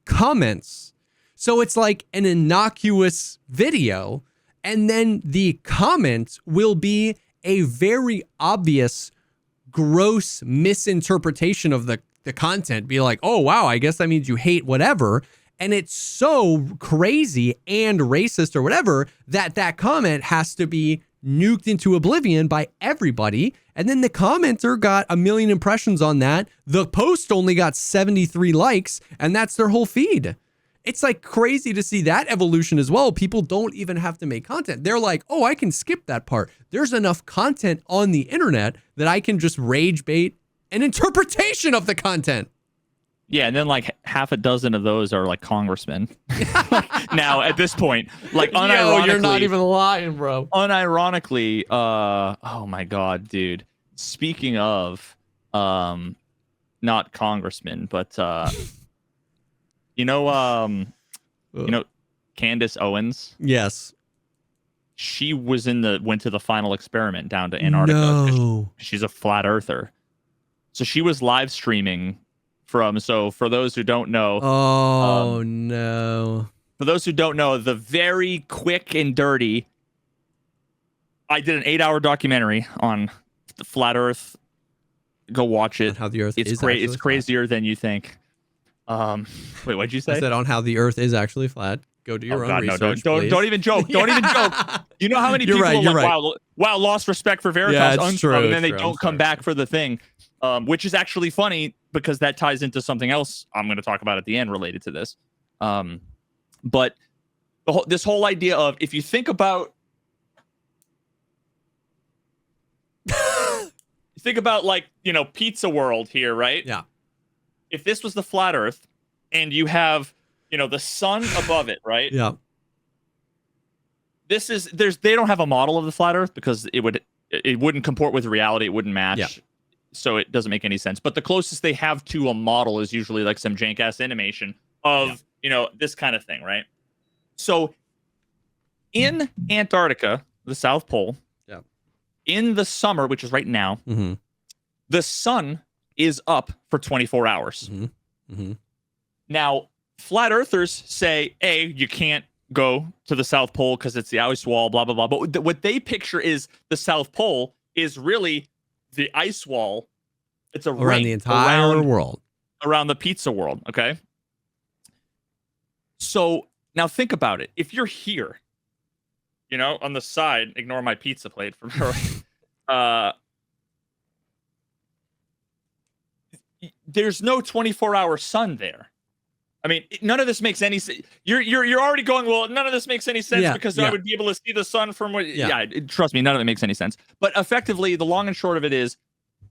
comments. So it's like an innocuous video, and then the comment will be a very obvious gross misinterpretation of the content. Be like, oh wow, I guess that means you hate whatever. And it's so crazy and racist or whatever that comment has to be nuked into oblivion by everybody. And then the commenter got 1 million impressions on that. The post only got 73 likes, and that's their whole feed. it's like crazy to see that evolution as well. People don't even have to make content. They're like, oh, I can skip that part. There's enough content on the internet that I can just rage bait an interpretation of the content. Yeah, and then like half a dozen of those are like congressmen. Now at this point, like unironically, yo, you're not even lying, bro. Unironically, oh my god, dude. Speaking of, not congressmen, but you know, Candace Owens. Yes. She was went to the final experiment down to Antarctica. No. She's a flat earther. So she was live streaming so for those who don't know, no. For those who don't know, the very quick and dirty, I did an 8-hour documentary on the flat Earth. Go watch it. On how the Earth is great. It's crazier than you think. Wait, what'd you say? I said on how the Earth is actually flat. Go do your own research. No, don't even joke. Don't even joke. You know how many people are like, wow, lost respect for Veritas, and then they don't come back for the thing, which is actually funny because that ties into something else I'm going to talk about at the end related to this. But this whole idea of, if you think about like, pizza world here, right? Yeah. If this was the flat Earth and you have, the sun above it, right? Yeah. They don't have a model of the flat Earth because it wouldn't comport with reality. It wouldn't match. Yeah. So it doesn't make any sense. But the closest they have to a model is usually like some jank ass animation of, this kind of thing, right? So in Antarctica, the South Pole, in the summer, which is right now, the sun is up for 24 hours. Now, flat earthers say, A, you can't go to the South Pole because it's the ice wall, blah, blah, blah. But what they picture is the South Pole is really the ice wall. It's a around the entire world. Around the pizza world, okay? So now think about it. If you're here, on the side, ignore my pizza plate from there's no 24-hour sun there. I mean, none of this makes any sense. You're already going, well, none of this makes any sense because I would be able to see the sun from where. Yeah, trust me, none of it makes any sense. But effectively, the long and short of it is,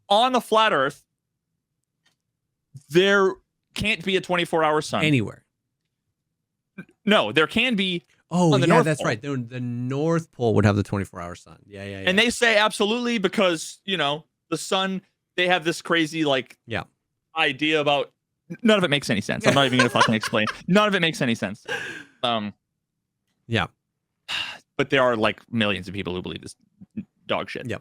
on the flat Earth, there can't be a 24-hour sun anywhere. No, there can be. Oh, on the yeah, North that's Pole. right. The North Pole would have the 24-hour sun. Yeah. And they say absolutely because, the sun, they have this crazy, idea about. None of it makes any sense. I'm not even going to fucking explain. None of it makes any sense. Yeah. But there are, millions of people who believe this dog shit. Yeah.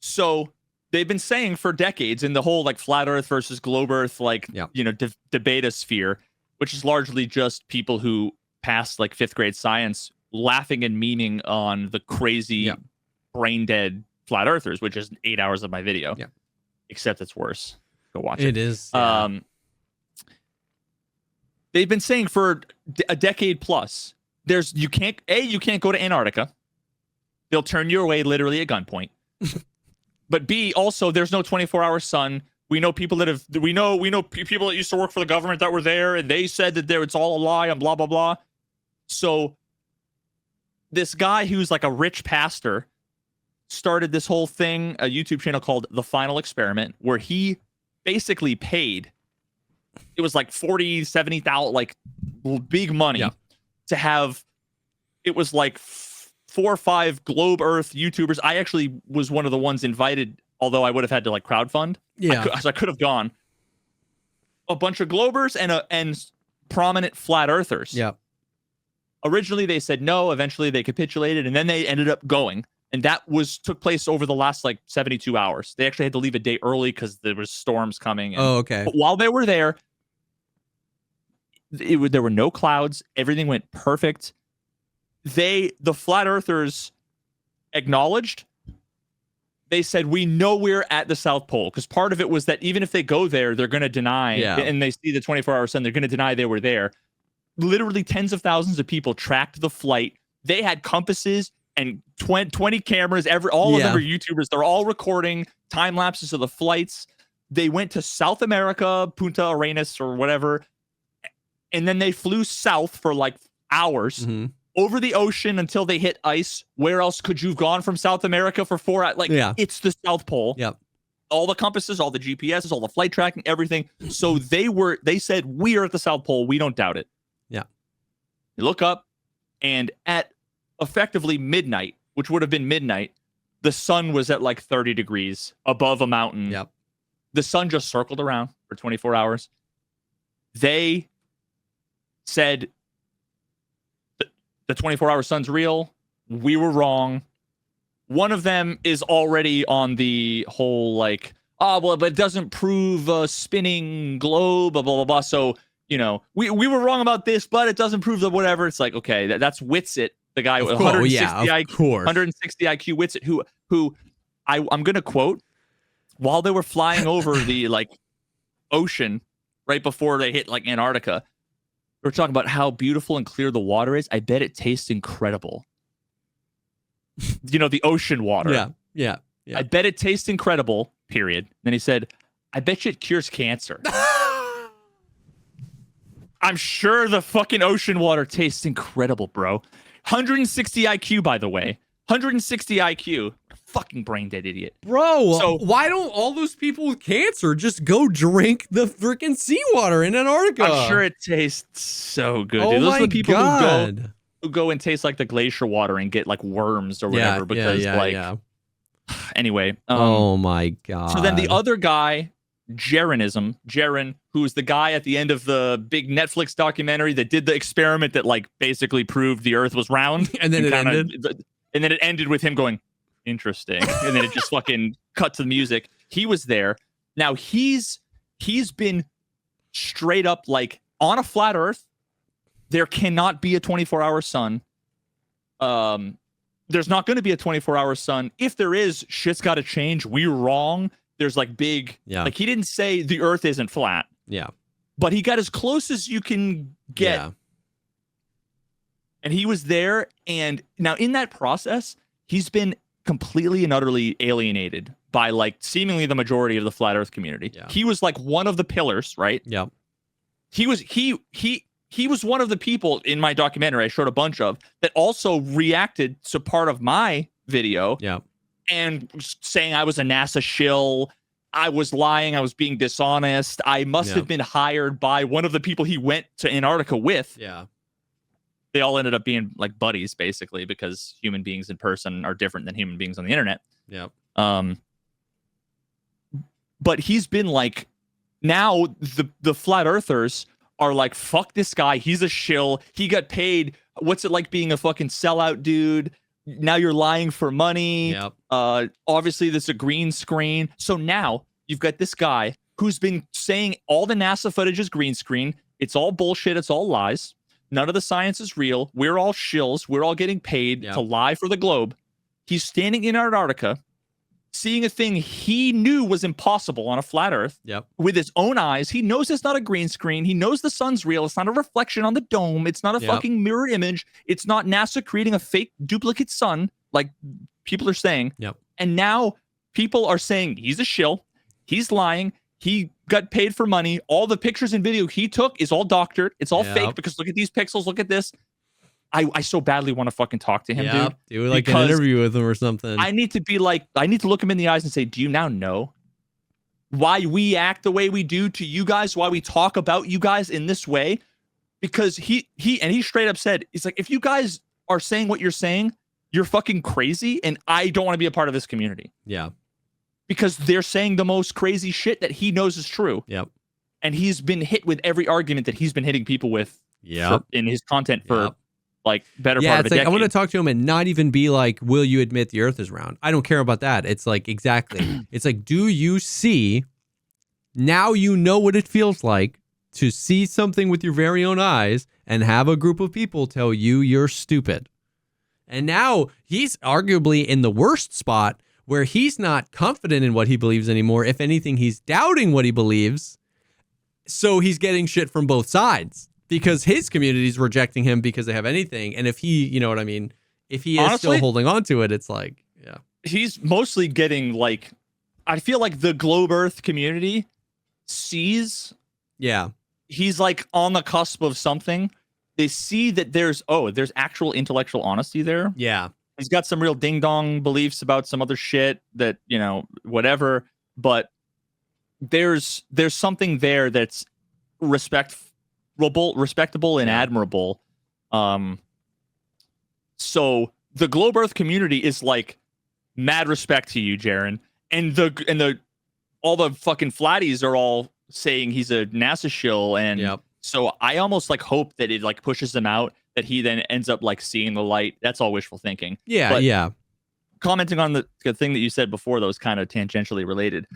So they've been saying for decades in the whole, flat Earth versus globe Earth, debate-osphere, which is largely just people who passed, 5th grade science laughing and memeing on the crazy brain-dead flat earthers, which is 8 hours of my video. Yeah. Except it's worse. Go watch it. It is. Yeah. They've been saying for a decade plus, you can't go to Antarctica. They'll turn you away literally at gunpoint. But B, also there's no 24-hour sun. We know people that people that used to work for the government that were there, and they said that it's all a lie and blah blah blah. So this guy who's like a rich pastor started this whole thing, a YouTube channel called The Final Experiment, where he basically paid. It was like 40, 70,000, big money to have. It was 4 or 5 globe Earth YouTubers. I actually was one of the ones invited, although I would have had to crowdfund. Yeah, I could have gone. A bunch of globers and prominent flat earthers. Yeah. Originally they said no. Eventually they capitulated, and then they ended up going. And that took place over the last 72 hours. They actually had to leave a day early because there was storms coming. Oh, okay. But while they were there, there were no clouds. Everything went perfect. The flat earthers acknowledged. They said, we know we're at the South Pole, because part of it was that even if they go there, they're going to deny, and they see the 24-hour sun, they're going to deny they were there. Literally tens of thousands of people tracked the flight. They had compasses and 20 cameras. All of them are YouTubers. They're all recording time lapses of the flights. They went to South America, Punta Arenas or whatever. and then they flew south for like hours over the ocean until they hit ice. Where else could you have gone from South America for 4 hours? Like, it's the South Pole. Yep. All the compasses, all the GPSs, all the flight tracking, everything. So they said, we are at the South Pole. We don't doubt it. Yeah. You look up, and at effectively midnight, which would have been midnight, the sun was at like 30 degrees above a mountain. Yep. The sun just circled around for 24 hours. They said the 24-hour sun's real. We were wrong. One of them is already on the whole like, but it doesn't prove a spinning globe, blah, blah, blah, blah. So, we were wrong about this, but it doesn't prove that whatever. It's like, okay, that's Witsit, the guy with 160 IQ Witsit, who I'm going to quote, while they were flying over the like ocean right before they hit like Antarctica, we're talking about how beautiful and clear the water is. I bet it tastes incredible. The ocean water. Yeah. I bet it tastes incredible, period. Then he said, I bet you it cures cancer. I'm sure the fucking ocean water tastes incredible, bro. 160 IQ, by the way. 160 IQ. Fucking brain dead idiot. Bro, so why don't all those people with cancer just go drink the freaking seawater in Antarctica? I'm sure it tastes so good, dude. Those my are the people God. who go and taste like the glacier water and get like worms or whatever Anyway. Oh my God. So then the other guy, Jaren, who's the guy at the end of the big Netflix documentary that did the experiment that like basically proved the Earth was round, and then it ended with him going, interesting, and then it just fucking cut to the music. He was there. Now he's been straight up like on a flat Earth. There cannot be a 24-hour sun. There's not going to be a 24-hour sun. If there is, shit's got to change. We're wrong. There's like big, like he didn't say the Earth isn't flat. Yeah. But he got as close as you can get. Yeah. And he was there. And now in that process, he's been completely and utterly alienated by like seemingly the majority of the flat Earth community. Yeah. He was like one of the pillars, right? Yeah. He was one of the people in my documentary I showed a bunch of that also reacted to part of my video. Yeah. And saying I was a NASA shill, I was lying, I was being dishonest. I must have been hired by one of the people he went to Antarctica with. Yeah. They all ended up being like buddies, basically, because human beings in person are different than human beings on the internet. Yeah. But he's been like, now the flat earthers are like, fuck this guy. He's a shill. He got paid. What's it like being a fucking sellout, dude? Now you're lying for money. Yep. Obviously, this is a green screen. So now you've got this guy who's been saying all the NASA footage is green screen. It's all bullshit. It's all lies. None of the science is real. We're all shills. We're all getting paid to lie for the globe. He's standing in Antarctica, seeing a thing he knew was impossible on a flat Earth with his own eyes. He knows it's not a green screen. He knows the sun's real. It's not a reflection on the dome. It's not a fucking mirror image. It's not NASA creating a fake duplicate sun like people are saying. Yep. And now people are saying he's a shill. He's lying. He got paid for money. All the pictures and video he took is all doctored. It's all fake because look at these pixels. Look at this. I so badly want to fucking talk to him, dude. Do like an interview with him or something. I need to look him in the eyes and say, do you now know why we act the way we do to you guys? Why we talk about you guys in this way? Because he straight up said, he's like, if you guys are saying what you're saying, you're fucking crazy. And I don't want to be a part of this community. Yeah. Because they're saying the most crazy shit that he knows is true. Yep. And he's been hit with every argument that he's been hitting people with in his content for like better part of a decade. I want to talk to him and not even be like, will you admit the Earth is round? I don't care about that. It's like, exactly. It's like, do you see, now you know what it feels like to see something with your very own eyes and have a group of people tell you you're stupid. And now he's arguably in the worst spot where he's not confident in what he believes anymore. If anything, he's doubting what he believes. So he's getting shit from both sides because his community is rejecting him because they have anything. And if he, you know what I mean? If he is honestly, still holding on to it, it's like, he's mostly getting like, I feel like the Globe Earth community sees he's like on the cusp of something. They see that there's actual intellectual honesty there. Yeah. He's got some real ding dong beliefs about some other shit that, whatever, but there's something there that's respectable and admirable. So the Globe Earth community is like mad respect to you, Jaren, and the all the fucking flatties are all saying he's a NASA shill, and so I almost like hope that it like pushes him out, that he then ends up like seeing the light. That's all wishful thinking. But commenting on the thing that you said before that was kind of tangentially related.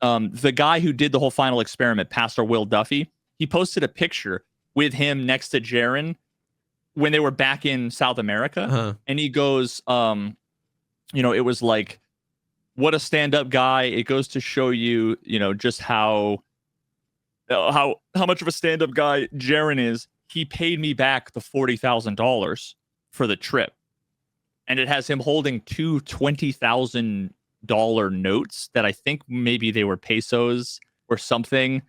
The guy who did the whole final experiment, Pastor Will Duffy, he posted a picture with him next to Jaren when they were back in South America. And he goes, it was like, what a stand-up guy. It goes to show you, just how much of a stand-up guy Jaren is. He paid me back the $40,000 for the trip. And it has him holding two $20,000 notes that I think maybe they were pesos or something.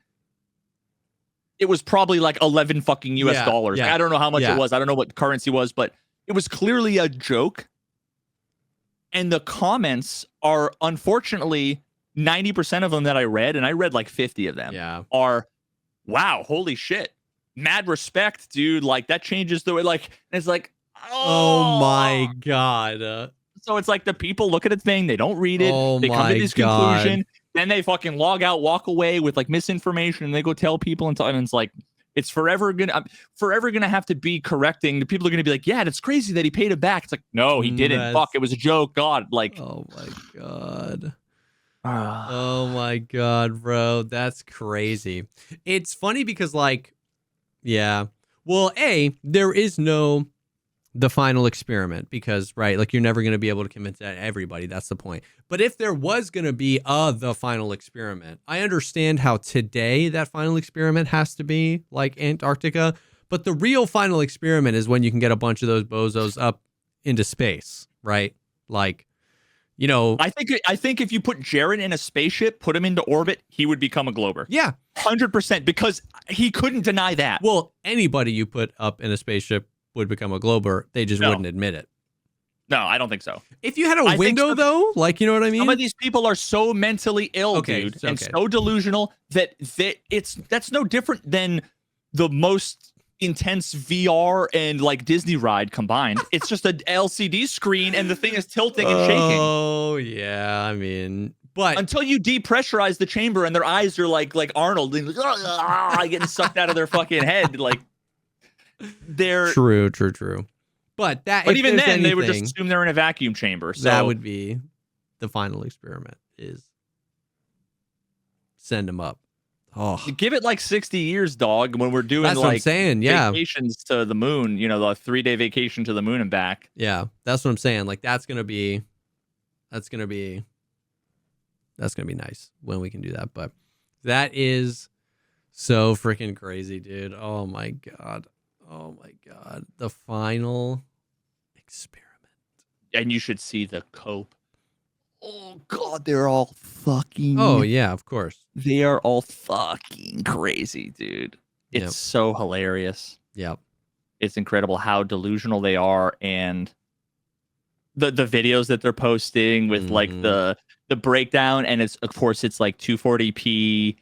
It was probably like 11 fucking US dollars. I don't know how much it was. I don't know what currency was, but it was clearly a joke. And the comments are, unfortunately, 90% of them that I read, and I read like 50 of them, are, wow, holy shit. Mad respect, dude. Like, that changes the way, like, it's like, oh my God. So it's like the people look at a thing, they don't read it, they come to this conclusion, then they fucking log out, walk away with like misinformation, and they go tell people, and it's like, it's forever gonna have to be correcting. The people are gonna be like, yeah, that's crazy that he paid it back. It's like, no, he didn't. Fuck, it was a joke. God, like, oh my God. Oh my God, bro. That's crazy. It's funny because like, well, there is no the final experiment because, right, like you're never going to be able to convince everybody. That's the point. But if there was going to be the final experiment, I understand how today that final experiment has to be like Antarctica. But the real final experiment is when you can get a bunch of those bozos up into space, right? Like, I think if you put Jaren in a spaceship, put him into orbit, he would become a Glober. Yeah. 100%, because he couldn't deny that. Well, anybody you put up in a spaceship would become a Glober. They just wouldn't admit it. No, I don't think so. If you had a window, though, like, you know what I mean? Some of these people are so mentally ill, dude, and so delusional that that's no different than the most intense VR and like Disney ride combined. It's just an LCD screen and the thing is tilting and shaking. Oh, yeah. I mean, but until you depressurize the chamber and their eyes are like Arnold and getting sucked out of their fucking head, like they're true. But even then, they would just assume they're in a vacuum chamber. So that would be the final experiment: is send them up. Oh, give it like 60 years, dog. When we're doing that's like what I'm saying. Vacations to the moon, the 3-day vacation to the moon and back. Yeah, that's what I'm saying. Like that's gonna be nice when we can do that. But that is so freaking crazy, dude. Oh my God. The final experiment. And you should see the cope. Oh God, they're all fucking. Oh yeah, of course. They are all fucking crazy, dude. It's so hilarious. Yep. It's incredible how delusional they are, and the videos that they're posting with like the breakdown, and it's like 240p,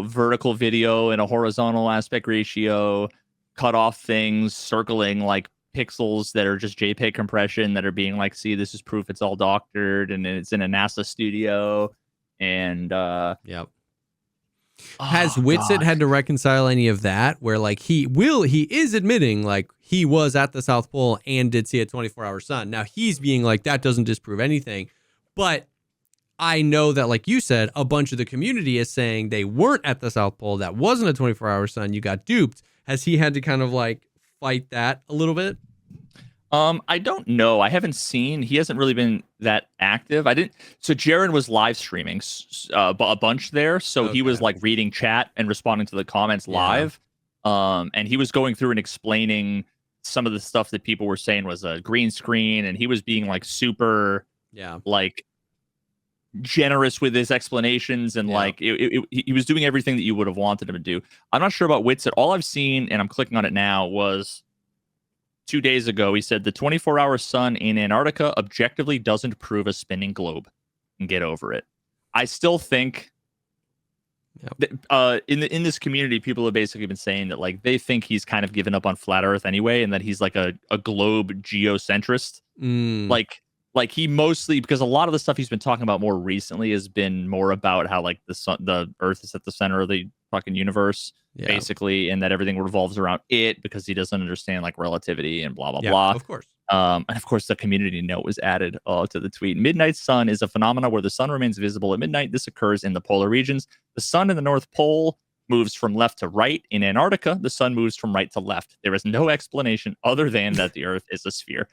vertical video and a horizontal aspect ratio, cut off things, circling like pixels that are just JPEG compression that are being like, see, this is proof it's all doctored and it's in a NASA studio. And has Whitsitt had to reconcile any of that, where like he is admitting like he was at the South Pole and did see a 24-hour sun. Now he's being like, that doesn't disprove anything, but I know that, like you said, a bunch of the community is saying they weren't at the South Pole. That wasn't a 24-hour sun. You got duped. Has he had to kind of like fight that a little bit? I don't know. I haven't seen. He hasn't really been that active. So Jaren was live streaming a bunch there. So he was like reading chat and responding to the comments live. And he was going through and explaining some of the stuff that people were saying was a green screen, and he was being like super, like generous with his explanations, and like he was doing everything that you would have wanted him to do. I'm not sure about Witsit. All I've seen, and I'm clicking on it now, was 2 days ago. He said the 24-hour sun in Antarctica objectively doesn't prove a spinning globe, and get over it. I still think in this community, people have basically been saying that like they think he's kind of given up on flat Earth anyway, and that he's like a globe geocentrist. Like he mostly, because a lot of the stuff he's been talking about more recently has been more about how like the Earth is at the center of the fucking universe, basically, and that everything revolves around it, because he doesn't understand like relativity and blah blah blah. Of course. And of course, the community note was added to the tweet. Midnight sun is a phenomenon where the sun remains visible at midnight. This occurs in the polar regions. The sun in the North Pole moves from left to right. In Antarctica, the sun moves from right to left. There is no explanation other than that the Earth is a sphere.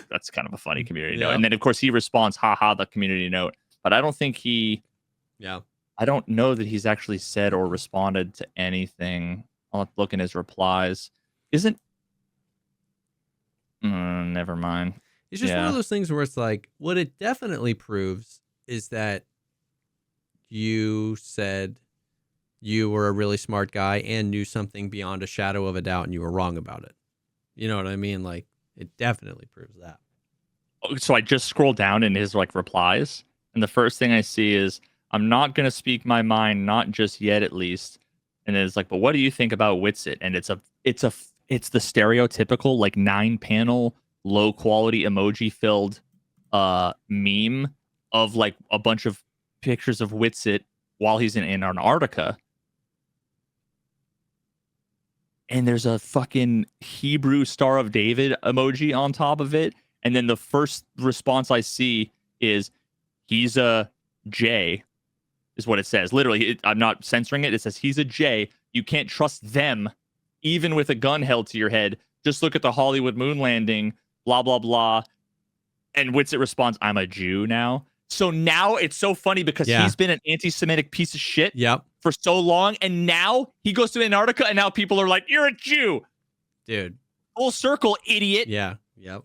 That's kind of a funny community note. And then, of course, he responds, haha, the community note. But I don't think he... Yeah. I don't know that he's actually said or responded to anything. I'll have to look in his replies. Never mind. It's just one of those things where it's like, what it definitely proves is that you said you were a really smart guy and knew something beyond a shadow of a doubt, and you were wrong about it. You know what I mean? Like, it definitely proves that. So I just scroll down in his like replies, and the first thing I see is, I'm not going to speak my mind, not just yet, at least. And it's like, but what do you think about Witsit? And it's the stereotypical like 9-panel, low quality emoji filled meme of like a bunch of pictures of Witsit while he's in Antarctica. And there's a fucking Hebrew Star of David emoji on top of it. And then the first response I see is, he's a J, is what it says. Literally, I'm not censoring it. It says, he's a J. You can't trust them, even with a gun held to your head. Just look at the Hollywood moon landing, blah, blah, blah. And Witsit responds, I'm a Jew now. So now it's so funny because he's been an anti-Semitic piece of shit for so long. And now he goes to Antarctica, and now people are like, you're a Jew. Dude. Full circle, idiot. Yeah. Yep.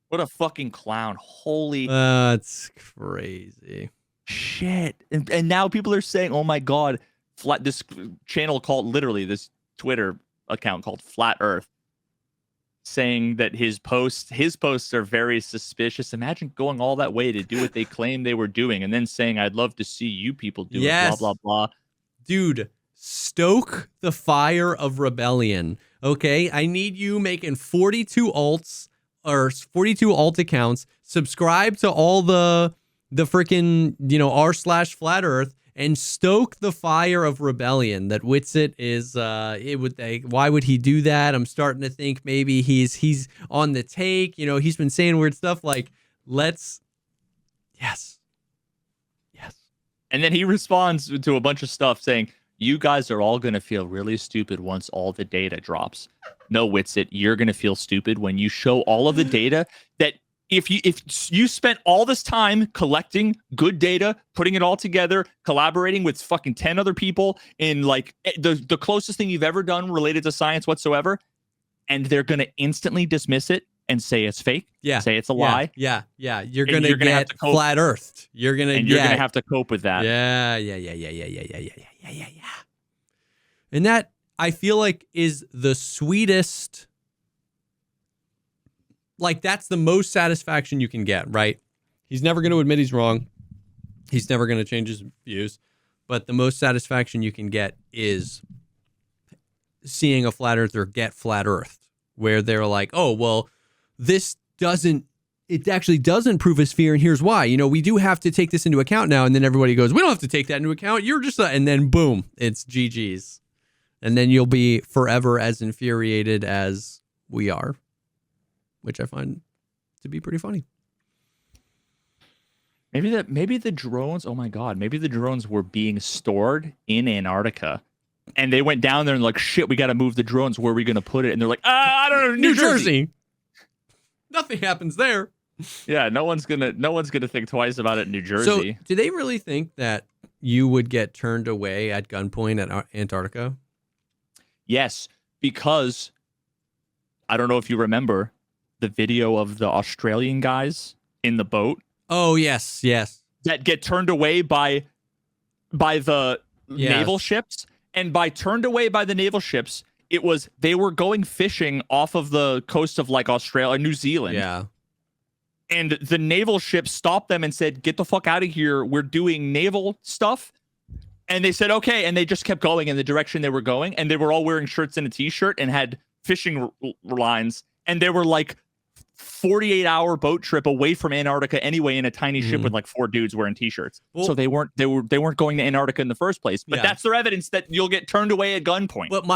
What a fucking clown. Holy. That's crazy. Shit. And now people are saying, oh my God, this channel called, literally this Twitter account called Flat Earth, saying that his posts are very suspicious. Imagine going all that way to do what they claim they were doing, and then saying, I'd love to see you people do it, blah, blah, blah. Dude, stoke the fire of rebellion. Okay, I need you making 42 alts or 42 alt accounts, subscribe to all the freaking, r/flat earth, and stoke the fire of rebellion that Witsit is. Why would he do that? I'm starting to think maybe he's on the take. He's been saying weird stuff like, yes. And then he responds to a bunch of stuff saying, you guys are all going to feel really stupid once all the data drops. No, Witsit, you're going to feel stupid when you show all of the data that if you spent all this time collecting good data, putting it all together, collaborating with fucking 10 other people in like the closest thing you've ever done related to science whatsoever, and they're going to instantly dismiss it and say it's fake, say it's a lie. Yeah. You're going to get flat earthed. You're going to have to cope with that. Yeah. And that, I feel like, is the sweetest. Like, that's the most satisfaction you can get, right? He's never going to admit he's wrong. He's never going to change his views. But the most satisfaction you can get is seeing a flat earther get flat earthed, where they're like, oh, well, it actually doesn't prove a sphere, and here's why. We do have to take this into account now. And then everybody goes, we don't have to take that into account. You're just, and then boom, it's GG's. And then you'll be forever as infuriated as we are, which I find to be pretty funny. Maybe the drones, oh my God, maybe the drones were being stored in Antarctica, and they went down there and like, shit, we got to move the drones. Where are we going to put it? And they're like, I don't know, New Jersey. Nothing happens there. Yeah, no one's gonna think twice about it in New Jersey. So, do they really think that you would get turned away at gunpoint at Antarctica? Yes, because I don't know if you remember the video of the Australian guys in the boat. Oh, yes. that get turned away by the naval ships. And by turned away by the naval ships, it was they were going fishing off of the coast of like Australia, New Zealand. Yeah. And the naval ship stopped them and said, "Get the fuck out of here. We're doing naval stuff." And they said, "Okay." And they just kept going in the direction they were going. And they were all wearing shirts and a t-shirt and had fishing lines. And they were like 48-hour boat trip away from Antarctica anyway in a tiny ship with like 4 dudes wearing t-shirts. Well, so they weren't going to Antarctica in the first place. But that's their evidence that you'll get turned away at gunpoint. But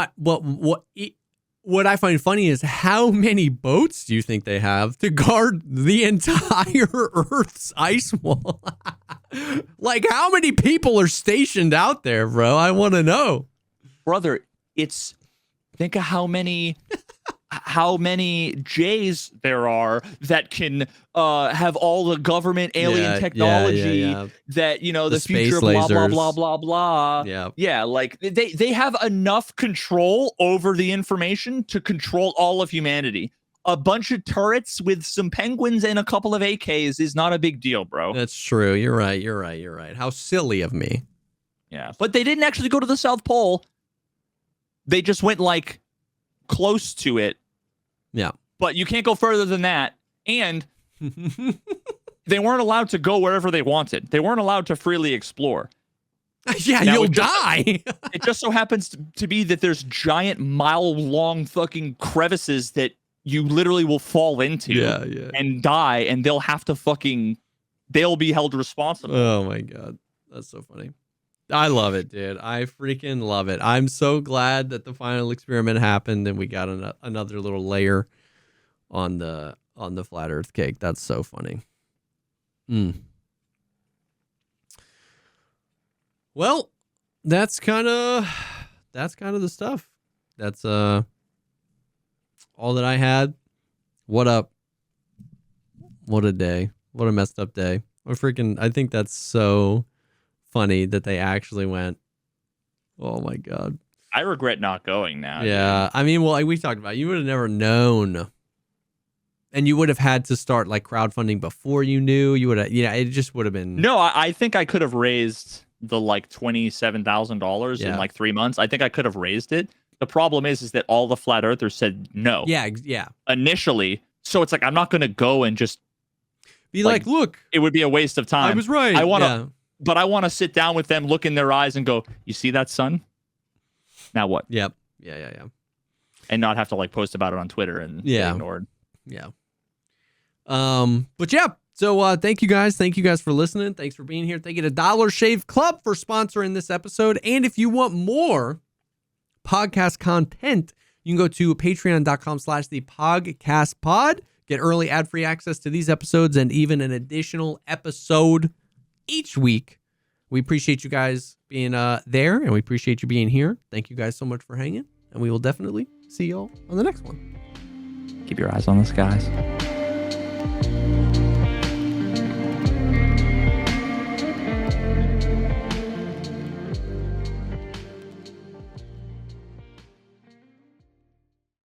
what I find funny is how many boats do you think they have to guard the entire Earth's ice wall? Like, how many people are stationed out there, bro? I want to know. Brother, think of how many Jays there are that can have all the government alien technology that, you know, the future, blah, blah, blah, blah, blah. Yeah, like they have enough control over the information to control all of humanity. A bunch of turrets with some penguins and a couple of AKs is not a big deal, bro. That's true. You're right. How silly of me. Yeah, but they didn't actually go to the South Pole. They just went like close to it. Yeah. But you can't go further than that. And they weren't allowed to go wherever they wanted. They weren't allowed to freely explore. Yeah, now, you'll die. It just so happens to be that there's giant mile-long fucking crevices that you literally will fall into and die, and they'll be held responsible. Oh my God. That's so funny. I love it, dude. I freaking love it. I'm so glad that the final experiment happened and we got another little layer on the flat Earth cake. That's so funny. Well, that's kind of the stuff. That's all that I had. What up? What a day. What a messed up day. I think that's so funny that they actually went. Oh my God. I regret not going now. Yeah. Dude. I mean, well, like we talked about, you would have never known. And you would have had to start like crowdfunding before you knew. You would have, it just would have been. No, I think I could have raised the like $27,000 in like 3 months. I think I could have raised it. The problem is that all the flat earthers said no. Yeah. Initially. So it's like, I'm not going to go and just be like, look, it would be a waste of time. I was right. But I want to sit down with them, look in their eyes, and go, "You see that, son? Now what?" Yep. Yeah. And not have to like post about it on Twitter and get ignored. Yeah. But yeah. So thank you guys. Thank you guys for listening. Thanks for being here. Thank you to Dollar Shave Club for sponsoring this episode. And if you want more podcast content, you can go to patreon.com/thepodcastpod. Get early ad-free access to these episodes and even an additional episode each week. We appreciate you guys being there, and we appreciate you being here. Thank you guys so much for hanging, and we will definitely see y'all on the next one. Keep your eyes on the skies.